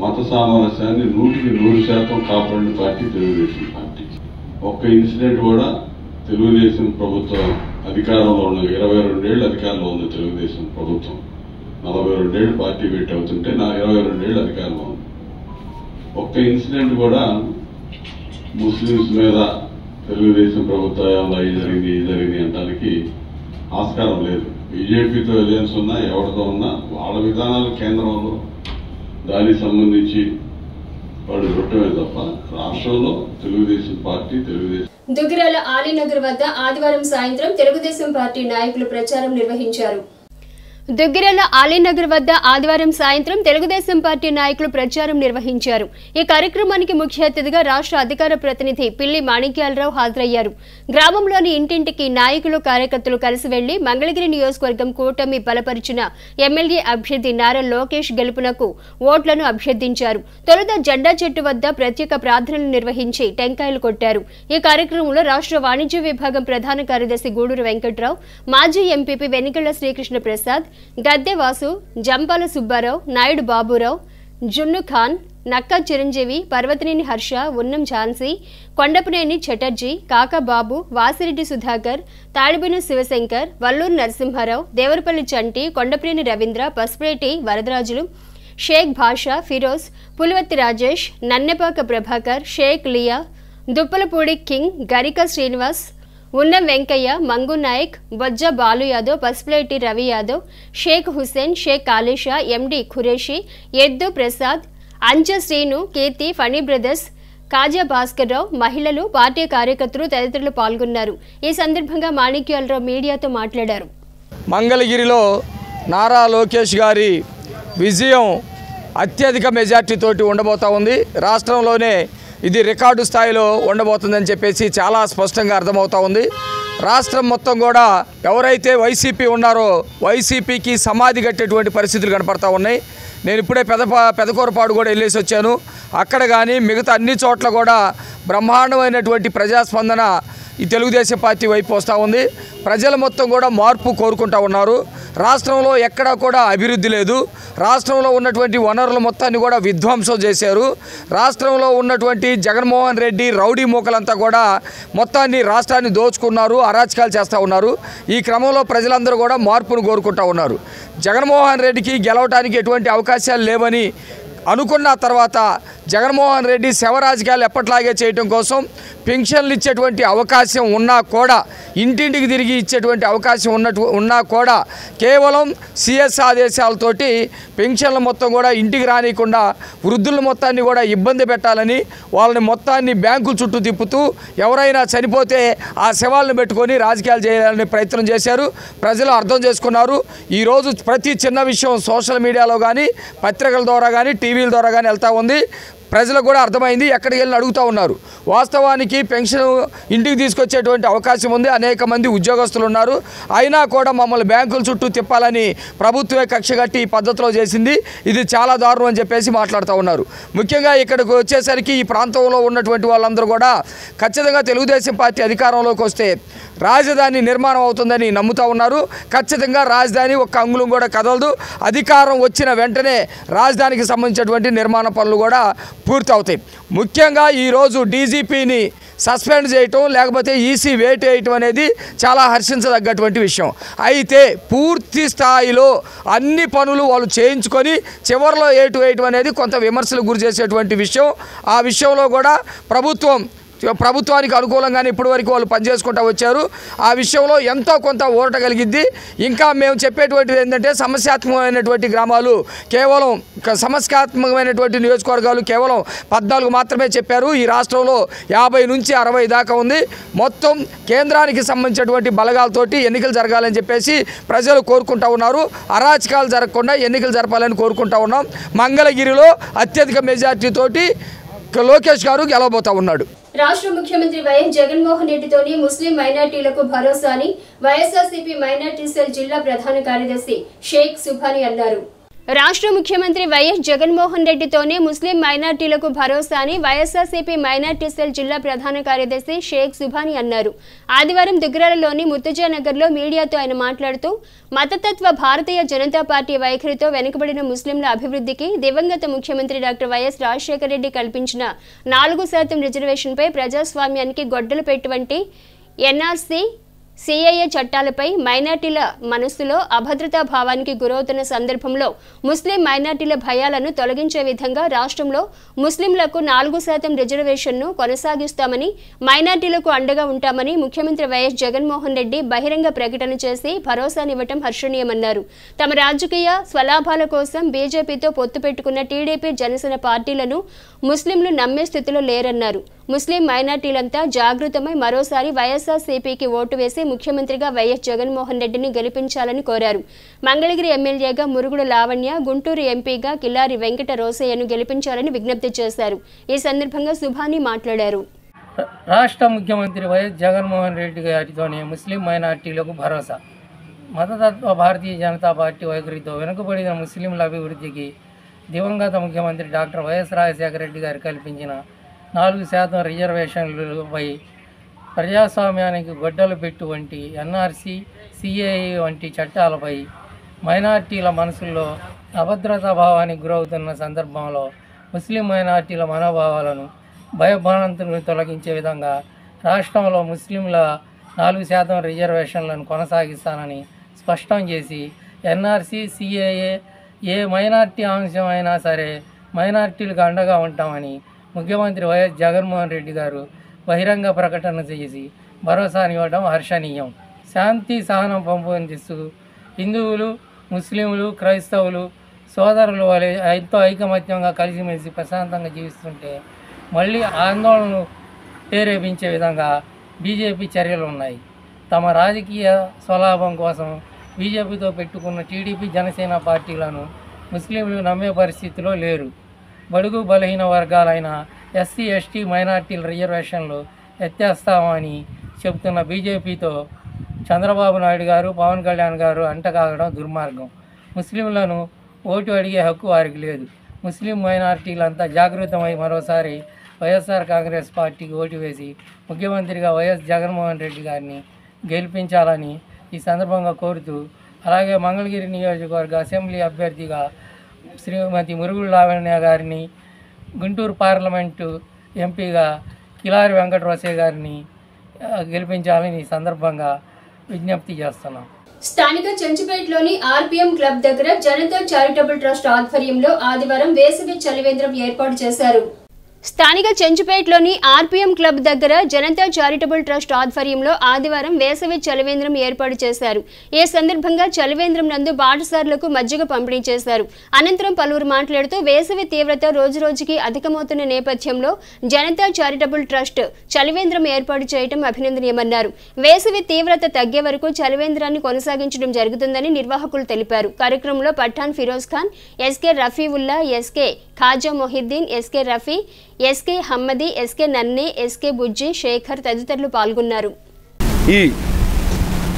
మత సామరస్యాన్ని 100% కాపాడిన పార్టీ తెలుగుదేశం పార్టీ. ఒక్క ఇన్సిడెంట్ కూడా తెలుగుదేశం ప్రభుత్వం అధికారంలో ఉన్న 22 ఏళ్ళు అధికారంలో ఉంది తెలుగుదేశం ప్రభుత్వం. 42 ఏళ్ళు పార్టీ పెట్టి అవుతుంటే 22 ఏళ్ళు అధికారంలో ఉంది. ఒక్క ఇన్సిడెంట్ కూడా ముస్లిమ్స్ మీద తెలుగుదేశం ప్రభుత్వం అవి జరిగింది అనడానికి ఆస్కారం లేదు. బీజేపీతో ఎలియన్స్ ఉన్నా ఎవరితో ఉన్నా వాళ్ళ విధానాలు కేంద్రంలో దానికి సంబంధించి వాళ్ళు చూడటమే తప్ప రాష్ట్రంలో తెలుగుదేశం పార్టీ దుగ్గిరాల ఆలీనగర్ వద్ద ఆదివారం సాయంత్రం తెలుగుదేశం పార్టీ నాయకులు ప్రచారం నిర్వహించారు. దుగ్గిరాల ఆలీనగర్ వద్ద ఆదివారం సాయంత్రం తెలుగుదేశం పార్టీ నాయకులు ప్రచారం నిర్వహించారు. ఈ కార్యక్రమానికి ముఖ్య అతిథిగా రాష్ట్ర అధికార ప్రతినిధి పిల్లి మాణిక్యాలరావు హాజరయ్యారు. గ్రామంలోని ఇంటింటికి నాయకులు కార్యకర్తలు కలిసి వెళ్లి మంగళగిరి నియోజకవర్గం కూటమి బలపరిచిన ఎమ్మెల్యే అభ్యర్థి నారా లోకేష్ గెలుపునకు ఓట్లను అభ్యర్థించారు. తొలుత జెండా చెట్టు వద్ద ప్రత్యేక ప్రార్థనలు నిర్వహించి టెంకాయలు కొట్టారు. ఈ కార్యక్రమంలో రాష్ట్ర వాణిజ్య విభాగం ప్రధాన కార్యదర్శి గూడూరు వెంకట్రావు, మాజీ ఎంపీపీ వెనికళ్ల శ్రీకృష్ణ ప్రసాద్, గద్దె వాసు, జంపాల సుబ్బారావు, నాయుడు బాబురావు, జున్ను ఖాన్, నక్కా చిరంజీవి, పర్వతనేని హర్ష, ఉన్నం ఝాన్సీ, కొండపనేని చటర్జీ, కాకాబాబు, వాసిరెడ్డి సుధాకర్, తాడిబిన శివశంకర్, వల్లూరు నరసింహారావు, దేవరపల్లి చంటి, కొండపనేని రవీంద్ర, పసుపురేటి వరదరాజులు, షేక్ భాషా, ఫిరోజ్, పులివత్తి రాజేష్, నన్నెపాక ప్రభాకర్, షేక్ లియా, దుప్పలపూడి కింగ్, గరిక శ్రీనివాస్, ఉన్నం వెంకయ్య, మంగు నాయక్, బొజ్జ బాలు యాదవ్, పసుపులేటి రవి యాదవ్, షేక్ హుసేన్, షేక్ కాళేషా, ఎండి ఖురేషి, ఎద్దు ప్రసాద్, అంజ శ్రీను, కీర్తి, ఫనీ బ్రదర్స్, కాజా భాస్కర్ రావు, మహిళలు, పార్టీ కార్యకర్తలు తదితరులు పాల్గొన్నారు. ఈ సందర్భంగా మాణిక్యాలరావు మీడియాతో మాట్లాడారు. మంగళగిరిలో నారా లోకేష్ గారి విజయం అత్యధిక మెజార్టీతోటి ఉండబోతా ఉంది. రాష్ట్రంలోనే ఇది రికార్డు స్థాయిలో ఉండబోతుందని చెప్పేసి చాలా స్పష్టంగా అర్థమవుతా ఉంది. రాష్ట్రం మొత్తం కూడా ఎవరైతే వైసీపీ ఉన్నారో వైసీపీకి సమాధి కట్టేటువంటి పరిస్థితులు కనపడతా ఉన్నాయి. నేను ఇప్పుడే పెదకూరపాడు కూడా వెళ్ళేసి వచ్చాను. అక్కడ కానీ మిగతా అన్ని చోట్ల కూడా బ్రహ్మాండమైనటువంటి ప్రజాస్పందన ఈ తెలుగుదేశం పార్టీ వైపు వస్తూ ఉంది. ప్రజలు మొత్తం కూడా మార్పు కోరుకుంటూ ఉన్నారు. రాష్ట్రంలో ఎక్కడా కూడా అభివృద్ధి లేదు. రాష్ట్రంలో ఉన్నటువంటి వనరుల మొత్తాన్ని కూడా విధ్వంసం చేశారు. రాష్ట్రంలో ఉన్నటువంటి జగన్మోహన్ రెడ్డి రౌడీ మూకలంతా కూడా మొత్తాన్ని రాష్ట్రాన్ని దోచుకున్నారు, అరాచకాలు చేస్తూ ఉన్నారు. ఈ క్రమంలో ప్రజలందరూ కూడా మార్పును కోరుకుంటూ ఉన్నారు. జగన్మోహన్ రెడ్డికి గెలవడానికి ఎటువంటి అవకాశాలు లేవని అనుకున్న తర్వాత జగన్మోహన్ రెడ్డి శవరాజకీయాలు ఎప్పట్లాగే చేయడం కోసం పెన్షన్లు ఇచ్చేటువంటి అవకాశం ఉన్నా కూడా, ఇంటింటికి తిరిగి ఇచ్చేటువంటి అవకాశం ఉన్నా కూడా కేవలం సిఎస్ ఆదేశాలతోటి పెన్షన్ల మొత్తం కూడా ఇంటికి రానియకుండా వృద్ధుల మొత్తాన్ని కూడా ఇబ్బంది పెట్టాలని వాళ్ళని మొత్తాన్ని బ్యాంకుల చుట్టూ తిప్పుతూ ఎవరైనా చనిపోతే ఆ శవాలను పెట్టుకొని రాజకీయాలు చేయాలని ప్రయత్నం చేశారు. ప్రజలు అర్థం చేసుకున్నారు. ఈరోజు ప్రతి చిన్న విషయం సోషల్ మీడియాలో కానీ పత్రికల ద్వారా కానీ టీవీల ద్వారా కానీ వెళ్తూ ఉంది. ప్రజలకు కూడా అర్థమైంది. ఎక్కడికి వెళ్ళి అడుగుతూ ఉన్నారు. వాస్తవానికి పెన్షన్ ఇంటికి తీసుకొచ్చేటువంటి అవకాశం ఉంది. అనేక మంది ఉద్యోగస్తులు ఉన్నారు. అయినా కూడా మమ్మల్ని బ్యాంకుల చుట్టూ తిప్పాలని ప్రభుత్వమే కక్ష కట్టి ఈ పద్ధతిలో చేసింది. ఇది చాలా దారుణం అని చెప్పేసి మాట్లాడుతూ ఉన్నారు. ముఖ్యంగా ఇక్కడికి వచ్చేసరికి ఈ ప్రాంతంలో ఉన్నటువంటి వాళ్ళందరూ కూడా ఖచ్చితంగా తెలుగుదేశం పార్టీ అధికారంలోకి వస్తే రాజధాని నిర్మాణం అవుతుందని నమ్ముతూ ఉన్నారు. ఖచ్చితంగా రాజధాని ఒక్క అంగుళం కూడా కదలదు. అధికారం వచ్చిన వెంటనే రాజధానికి సంబంధించినటువంటి నిర్మాణ పనులు కూడా పూర్తవుతాయి. ముఖ్యంగా ఈరోజు డీజీపీని సస్పెండ్ చేయటం లేకపోతే ఈసీ వేటు వేయటం అనేది చాలా హర్షించదగ్గటువంటి విషయం. అయితే పూర్తి స్థాయిలో అన్ని పనులు వాళ్ళు చేయించుకొని చివరిలో వేటు వేయటం అనేది కొంత విమర్శలకు గురి చేసేటువంటి విషయం. ఆ విషయంలో కూడా ప్రభుత్వానికి అనుకూలంగానే ఇప్పటివరకు వాళ్ళు పనిచేసుకుంటూ వచ్చారు. ఆ విషయంలో ఎంతో కొంత ఊరట కలిగిద్ది. ఇంకా మేము చెప్పేటువంటిది ఏంటంటే సమస్యాత్మకమైనటువంటి గ్రామాలు కేవలం సమస్యాత్మకమైనటువంటి నియోజకవర్గాలు కేవలం 14 మాత్రమే చెప్పారు. ఈ రాష్ట్రంలో 50 నుంచి 60 దాకా ఉంది. మొత్తం కేంద్రానికి సంబంధించినటువంటి బలగాలతోటి ఎన్నికలు జరగాలని చెప్పేసి ప్రజలు కోరుకుంటూ ఉన్నారు. అరాచకాలు జరగకుండా ఎన్నికలు జరపాలని కోరుకుంటూ ఉన్నాం. మంగళగిరిలో అత్యధిక మెజార్టీతోటి లోకేష్ గారు గెలవబోతా ఉన్నాడు. రాష్ట్ర ముఖ్యమంత్రి వైఎస్ జగన్మోహన్ రెడ్డితోని ముస్లిం మైనార్టీలకు భరోసా అని వైఎస్ఆర్సీపీ మైనార్టీ సెల్ జిల్లా ప్రధాన కార్యదర్శి షేక్ సుభాని అన్నారు. రాష్ట్ర ముఖ్యమంత్రి వైఎస్ జగన్మోహన్ రెడ్డితోనే ముస్లిం మైనార్టీలకు భరోసా అని వైఎస్ఆర్సీపీ మైనార్టీ సెల్ జిల్లా ప్రధాన కార్యదర్శి షేక్ సుభాని అన్నారు. ఆదివారం దుగ్గరాలలోని ముర్తుజానగర్లో మీడియాతో ఆయన మాట్లాడుతూ మతతత్వ భారతీయ జనతా పార్టీ వైఖరితో వెనుకబడిన ముస్లింల అభివృద్ధికి దివంగత ముఖ్యమంత్రి డాక్టర్ వైఎస్ రాజశేఖర రెడ్డి కల్పించిన 4% రిజర్వేషన్పై ప్రజాస్వామ్యానికి గొడ్డలు పెట్టువంటి ఎన్ఆర్సీ సిఏఏ చట్టాలపై మైనార్టీల మనస్సులో అభద్రతా భావానికి గురవుతున్న సందర్భంలో ముస్లిం మైనార్టీల భయాలను తొలగించే విధంగా రాష్ట్రంలో ముస్లింలకు 4% రిజర్వేషన్ను కొనసాగిస్తామని మైనార్టీలకు అండగా ఉంటామని ముఖ్యమంత్రి వైఎస్ జగన్మోహన్ రెడ్డి బహిరంగ ప్రకటన చేసి భరోసానివ్వటం హర్షణీయమన్నారు. తమ రాజకీయ స్వలాభాల కోసం బీజేపీతో పొత్తు పెట్టుకున్న టీడీపీ జనసేన పార్టీలను ముస్లింలు నమ్మే స్థితిలో లేరన్నారు. ముస్లిం మైనార్టీలంతా జాగృతమై మరోసారి వైఎస్ఆర్సీపీకి ఓటు వేసి ముఖ్యమంత్రిగా వైఎస్ జగన్మోహన్ రెడ్డిని గెలిపించాలని కోరారు. మంగళగిరి ఎమ్మెల్యేగా మురుగుడు లావణ్య, గుంటూరు ఎంపీగా కిల్లారి వెంకట రోసయ్యను గెలిపించాలని విజ్ఞప్తి చేశారు. ఈ సందర్భంగా సుభాని మాట్లాడారు. రాష్ట్ర ముఖ్యమంత్రి వైఎస్ జగన్మోహన్ రెడ్డి గారితోనే ముస్లిం మైనార్టీలకు భరోసా. మతతత్వ భారతీయ జనతా పార్టీ వైఖరితో వెనుకబడిన ముస్లింల అభివృద్ధికి దివంగత ముఖ్యమంత్రి డాక్టర్ వైఎస్ రాజశేఖర రెడ్డి గారు కల్పించిన 4% రిజర్వేషన్లపై ప్రజాస్వామ్యానికి గొడ్డలు పెట్టు వంటి ఎన్ఆర్సీ సిఏఏ వంటి చట్టాలపై మైనార్టీల మనసుల్లో అభద్రతా భావానికి గురవుతున్న సందర్భంలో ముస్లిం మైనార్టీల మనోభావాలను భయభ్రాంతులను తొలగించే విధంగా రాష్ట్రంలో ముస్లింల 4% రిజర్వేషన్లను కొనసాగిస్తానని స్పష్టం చేసి ఎన్ఆర్సీ సిఏఏ ఏ మైనార్టీ అంశం అయినా సరే మైనార్టీలకు అండగా ఉంటామని ముఖ్యమంత్రి వైఎస్ జగన్మోహన్ రెడ్డి గారు బహిరంగ ప్రకటన చేసి భరోసానివ్వడం హర్షణీయం. శాంతి సహనం పెంపొందిస్తూ హిందువులు, ముస్లింలు, క్రైస్తవులు సోదరుల వలె ఎంతో ఐకమత్యంగా కలిసిమెలిసి ప్రశాంతంగా జీవిస్తుంటే మళ్ళీ ఆందోళనలు ప్రేరేపించే విధంగా బీజేపీ చర్యలు ఉన్నాయి. తమ రాజకీయ స్వలాభం కోసం బీజేపీతో పెట్టుకున్న టీడీపీ జనసేన పార్టీలను ముస్లింలు నమ్మే పరిస్థితిలో లేరు. బడుగు బలహీన వర్గాలైన ఎస్సీ ఎస్టీ మైనార్టీల రిజర్వేషన్లు ఎత్తేస్తామని చెబుతున్న బీజేపీతో చంద్రబాబు నాయుడు గారు, పవన్ కళ్యాణ్ గారు అంటకాగడం దుర్మార్గం. ముస్లింలను ఓటు అడిగే హక్కు వారికి లేదు. ముస్లిం మైనార్టీలంతా జాగృతమై మరోసారి వైఎస్ఆర్ కాంగ్రెస్ పార్టీకి ఓటు వేసి ముఖ్యమంత్రిగా వైఎస్ జగన్మోహన్ రెడ్డి గారిని గెలిపించాలని ఈ సందర్భంగా కోరుతూ, అలాగే మంగళగిరి నియోజకవర్గ అసెంబ్లీ అభ్యర్థిగా శ్రీమతి మురుగుడు లావణ్య గారిని, గుంటూరు పార్లమెంటు ఎంపీగా కిలారి వెంకట రోసయ్య గారిని గెలిపించాలని ఈ సందర్భంగా విజ్ఞప్తి చేస్తున్నాం. స్థానిక చెంచుపేటలోని ఆర్పీఎం క్లబ్ దగ్గర జనతా చారిటబుల్ ట్రస్ట్ ఆధ్వర్యంలో ఆదివారం వేసవి చలివేంద్రం ఏర్పాటు చేశారు. స్థానిక చెంచుపేటలోని ఆర్పీఎం క్లబ్ దగ్గర జనతా చారిటబుల్ ట్రస్ట్ ఆధ్వర్యంలో ఆదివారం వేసవి చలివేంద్రం ఏర్పాటు చేశారు. ఈ సందర్భంగా చలివేంద్రం నందు బాటసారులకు మజ్జిగ పంపిణీ చేశారు. అనంతరం పలువురు మాట్లాడుతూ వేసవి తీవ్రత రోజురోజుకి అధికమవుతున్న నేపథ్యంలో జనతా చారిటబుల్ ట్రస్ట్ చలివేంద్రం ఏర్పాటు చేయడం అభినందనీయమన్నారు. వేసవి తీవ్రత తగ్గే వరకు చలివేంద్రాన్ని కొనసాగించడం జరుగుతుందని నిర్వాహకులు తెలిపారు. కార్యక్రమంలో Pathan Firoz Khan, SK Rafiullah, SK Khaja Mohiddin, SK Rafi, SK Hammadi, SK Nanne, SK Bujji, Sekhar తదితరులు పాల్గొన్నారు. ఈ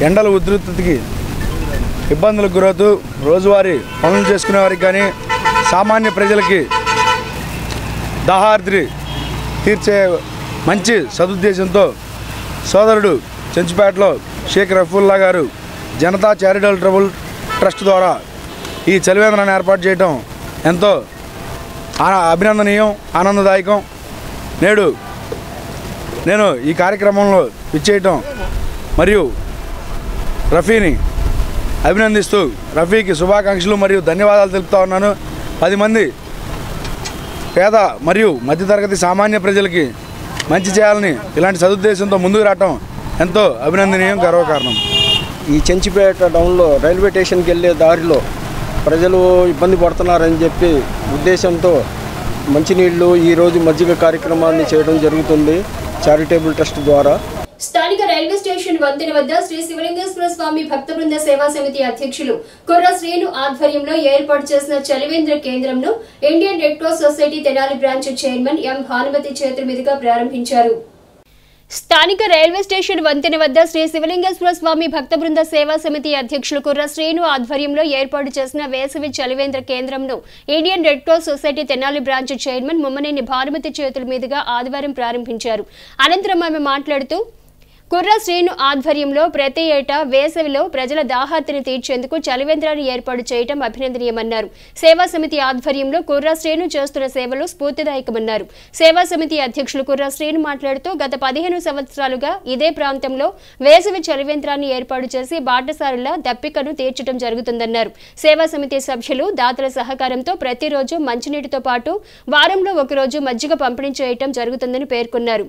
ఎండల ఉధృతికి ఇబ్బందులకు గురవుతూ రోజువారీ పనులు చేసుకునే వారికి కానీ సామాన్య ప్రజలకి దాహార్తి తీర్చే మంచి సదుద్దేశంతో సోదరుడు చెంచుపేటలో షేక్ రఫీవుల్లా గారు జనతా చారిటబుల్ ట్రస్ట్ ద్వారా ఈ చలివేంద్రాన్ని ఏర్పాటు చేయడం ఎంతో అభినందనీయం, ఆనందదాయకం. నేడు నేను ఈ కార్యక్రమంలో విచ్చేయటం మరియు రఫీని అభినందిస్తూ రఫీకి శుభాకాంక్షలు మరియు ధన్యవాదాలు తెలుపుతా ఉన్నాను. 10 మంది పేద మరియు మధ్యతరగతి సామాన్య ప్రజలకి మంచి చేయాలని ఇలాంటి సదుద్దేశంతో ముందుకు రావటం ఎంతో అభినందనీయం, గర్వకారణం. ఈ చెంచుపేట టౌన్లో రైల్వే స్టేషన్కి వెళ్ళే దారిలో ప్రజలు ఇబ్బంది పడుతున్నారని చెప్పి ఉద్దేశంతో మంచినీళ్ళు ఈరోజు మజ్జిగ కార్యక్రమాన్ని చేయడం జరుగుతుంది చారిటబుల్ ట్రస్ట్ ద్వారా. స్థానిక రైల్వే స్టేషన్ వంతెన వద్ద శ్రీ శివలింగేశ్వర స్వామి భక్త బృంద సేవా సమితి అధ్యక్షులు కుర్ర శ్రీను ఆధ్వర్యంలో ఏర్పాటు చేసిన చలివేంద్ర కేంద్రంను Indian red cross society Tenali branch chairman M Bhanumathi చేతుల మీదుగా ప్రారంభించారు. స్థానిక రైల్వే స్టేషన్ వంతెన వద్ద శ్రీ శివలింగేశ్వర స్వామి భక్త బృంద సేవా సమితి అధ్యక్షులు కుర్ర శ్రీను ఆధ్వర్యంలో ఏర్పాటు చేసిన వేసవి చలివేంద్ర కేంద్రంను Indian red cross society Tenali branch chairman Mummaneni Bhanumathi చేతుల మీదుగా ఆదివారం ప్రారంభించారు. అనంతరం ఆమె మాట్లాడుతూ కుర్ర శ్రీను ఆధ్వర్యంలో ప్రతి ఏటా వేసవిలో ప్రజల దాహార్తిని తీర్చేందుకు చలివేంద్రాన్ని ఏర్పాటు చేయడం అభినందనీయమన్నారు. సేవా సమితి ఆధ్వర్యంలో కుర్ర శ్రీను చేస్తున్న సేవలు స్ఫూర్తిదాయకమన్నారు. సేవా సమితి అధ్యక్షులు కుర్ర శ్రీను మాట్లాడుతూ గత 15 సంవత్సరాలుగా ఇదే ప్రాంతంలో వేసవి చలివేంద్రాన్ని ఏర్పాటు చేసి బాటసారుల దప్పికను తీర్చడం జరుగుతుందన్నారు. సేవా సమితి సభ్యులు దాతల సహకారంతో ప్రతిరోజు మంచినీటితో పాటు వారంలో ఒకరోజు మజ్జిగ పంపిణీ చేయడం జరుగుతుందని పేర్కొన్నారు.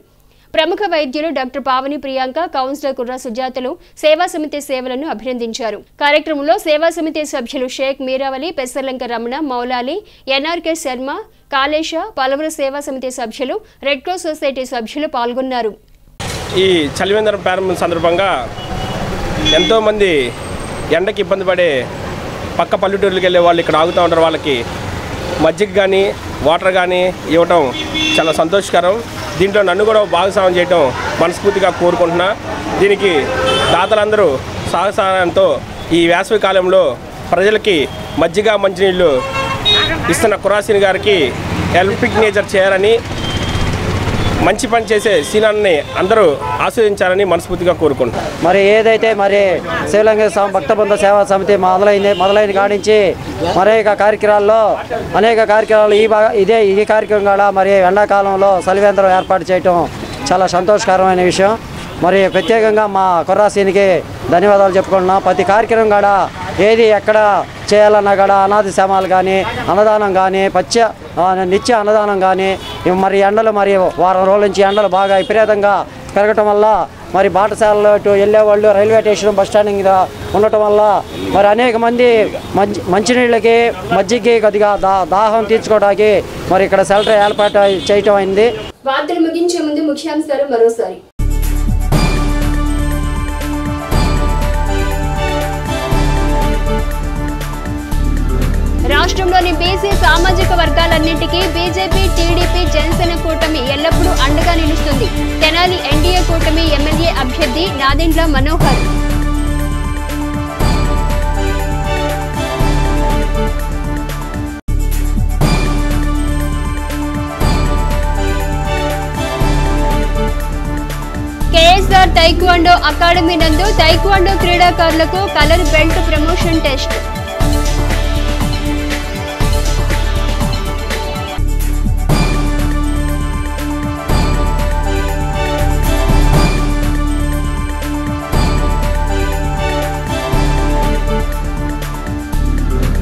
ప్రముఖ వైద్యులు డాక్టర్ పావని ప్రియాంక, కౌన్సిలర్ కుర్ర సుజాతలు సేవా సమితి సేవలను అభినందించారు. కార్యక్రమంలో సేవా సమితి సభ్యులు షేక్ మీరావలి, పెసర్లంక రమణ, మౌలాలి, ఎన్ఆర్కే శర్మ, కాళేశ, పలువురు సేవా సమితి సభ్యులు, రెడ్ క్రాస్ సొసైటీ సభ్యులు పాల్గొన్నారు. ఈ చలివేంద్రం ప్రారంభం సందర్భంగా ఎంతోమంది ఎండకి ఇబ్బంది పడే పక్క పల్లెటూరులకు వెళ్ళే వాళ్ళు ఇక్కడ ఆగుతూ ఉంటారు. వాళ్ళకి మజ్జిగ కానీ వాటర్ కానీ ఇవ్వటం చాలా సంతోషకరం. దీంట్లో నన్ను కూడా భాగస్వామ్యం చేయడం మనస్ఫూర్తిగా కోరుకుంటున్నా. దీనికి దాతలందరూ సహకారంతో ఈ వేసవి కాలంలో ప్రజలకి మజ్జిగ మంచినీళ్ళు ఇస్తున్న కుర్రాశ్రీను గారికి ఎలక్ట్రిక్ నేచర్ చేయాలని, మంచి పని చేసే సీనాన్ని అందరూ ఆస్వాదించాలని మనస్ఫూర్తిగా కోరుకుంటున్నాను. మరి ఏదైతే మరి శివలింగేశ్వర స్వామి భక్త బృంద సేవా సమితి మొదలైన కాడించి అనేక కార్యక్రమాలు ఈ కార్యక్రమం కూడా మరి ఎండాకాలంలో చలివేంద్రం ఏర్పాటు చేయటం చాలా సంతోషకరమైన విషయం. మరి ప్రత్యేకంగా మా కుర్రాశ్రీనికి ధన్యవాదాలు చెప్పుకుంటున్నాం. ప్రతి కార్యక్రమం కూడా ఏది ఎక్కడ చేయాలన్నా కూడా అనాథ శ్రమాలు కానీ, అన్నదానం కానీ, నిత్య అన్నదానం కానీ, మరి ఎండలు మరి వారం రోజుల నుంచి ఎండలు బాగా విపరీతంగా పెరగటం వల్ల మరి బాటసాలలో వెళ్ళేవాళ్ళు రైల్వే స్టేషన్ బస్ స్టాండ్ మీద ఉండటం వల్ల మరి అనేక మంది మంచినీళ్ళకి మజ్జిగకి కొద్దిగా దాహం తీర్చుకోవడానికి మరి ఇక్కడ షెల్టర్ ఏర్పాటు చేయటం అయింది. వార్తలు ముగించే ముందు ముఖ్యాంశాలు మరోసారి. రాష్ట్రంలోని బీసీ సామాజిక వర్గాలన్నింటికీ బీజేపీ, టీడీపీ, జనసేన కూటమి ఎల్లప్పుడూ అండగా నిలుస్తుంది. తెనాలి ఎన్డీఏ కూటమి ఎమ్మెల్యే అభ్యర్థి Nadendla Manohar. KSR taekwondo academy నందు తైక్వాండో క్రీడాకారులకు కలర్ బెల్ట్ ప్రమోషన్ టెస్ట్.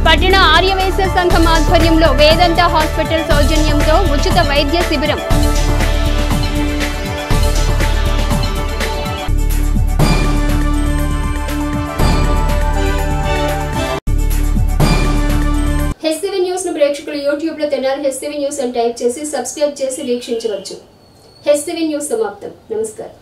పట్టణ ఆర్యవైశ్య సంఘం ఆధ్వర్యంలో వేదాంత హాస్పిటల్ సౌజన్యంతో ఉచిత వైద్య శిబిరం. హెచ్సివి న్యూస్ ను ప్రేక్షకులు యూట్యూబ్ లో తెనాలి హెచ్సివి న్యూస్ అని టైప్ చేసి సబ్స్క్రైబ్ చేసి వీక్షించవచ్చు. హెచ్సివి న్యూస్ సమాప్తం. నమస్కారం.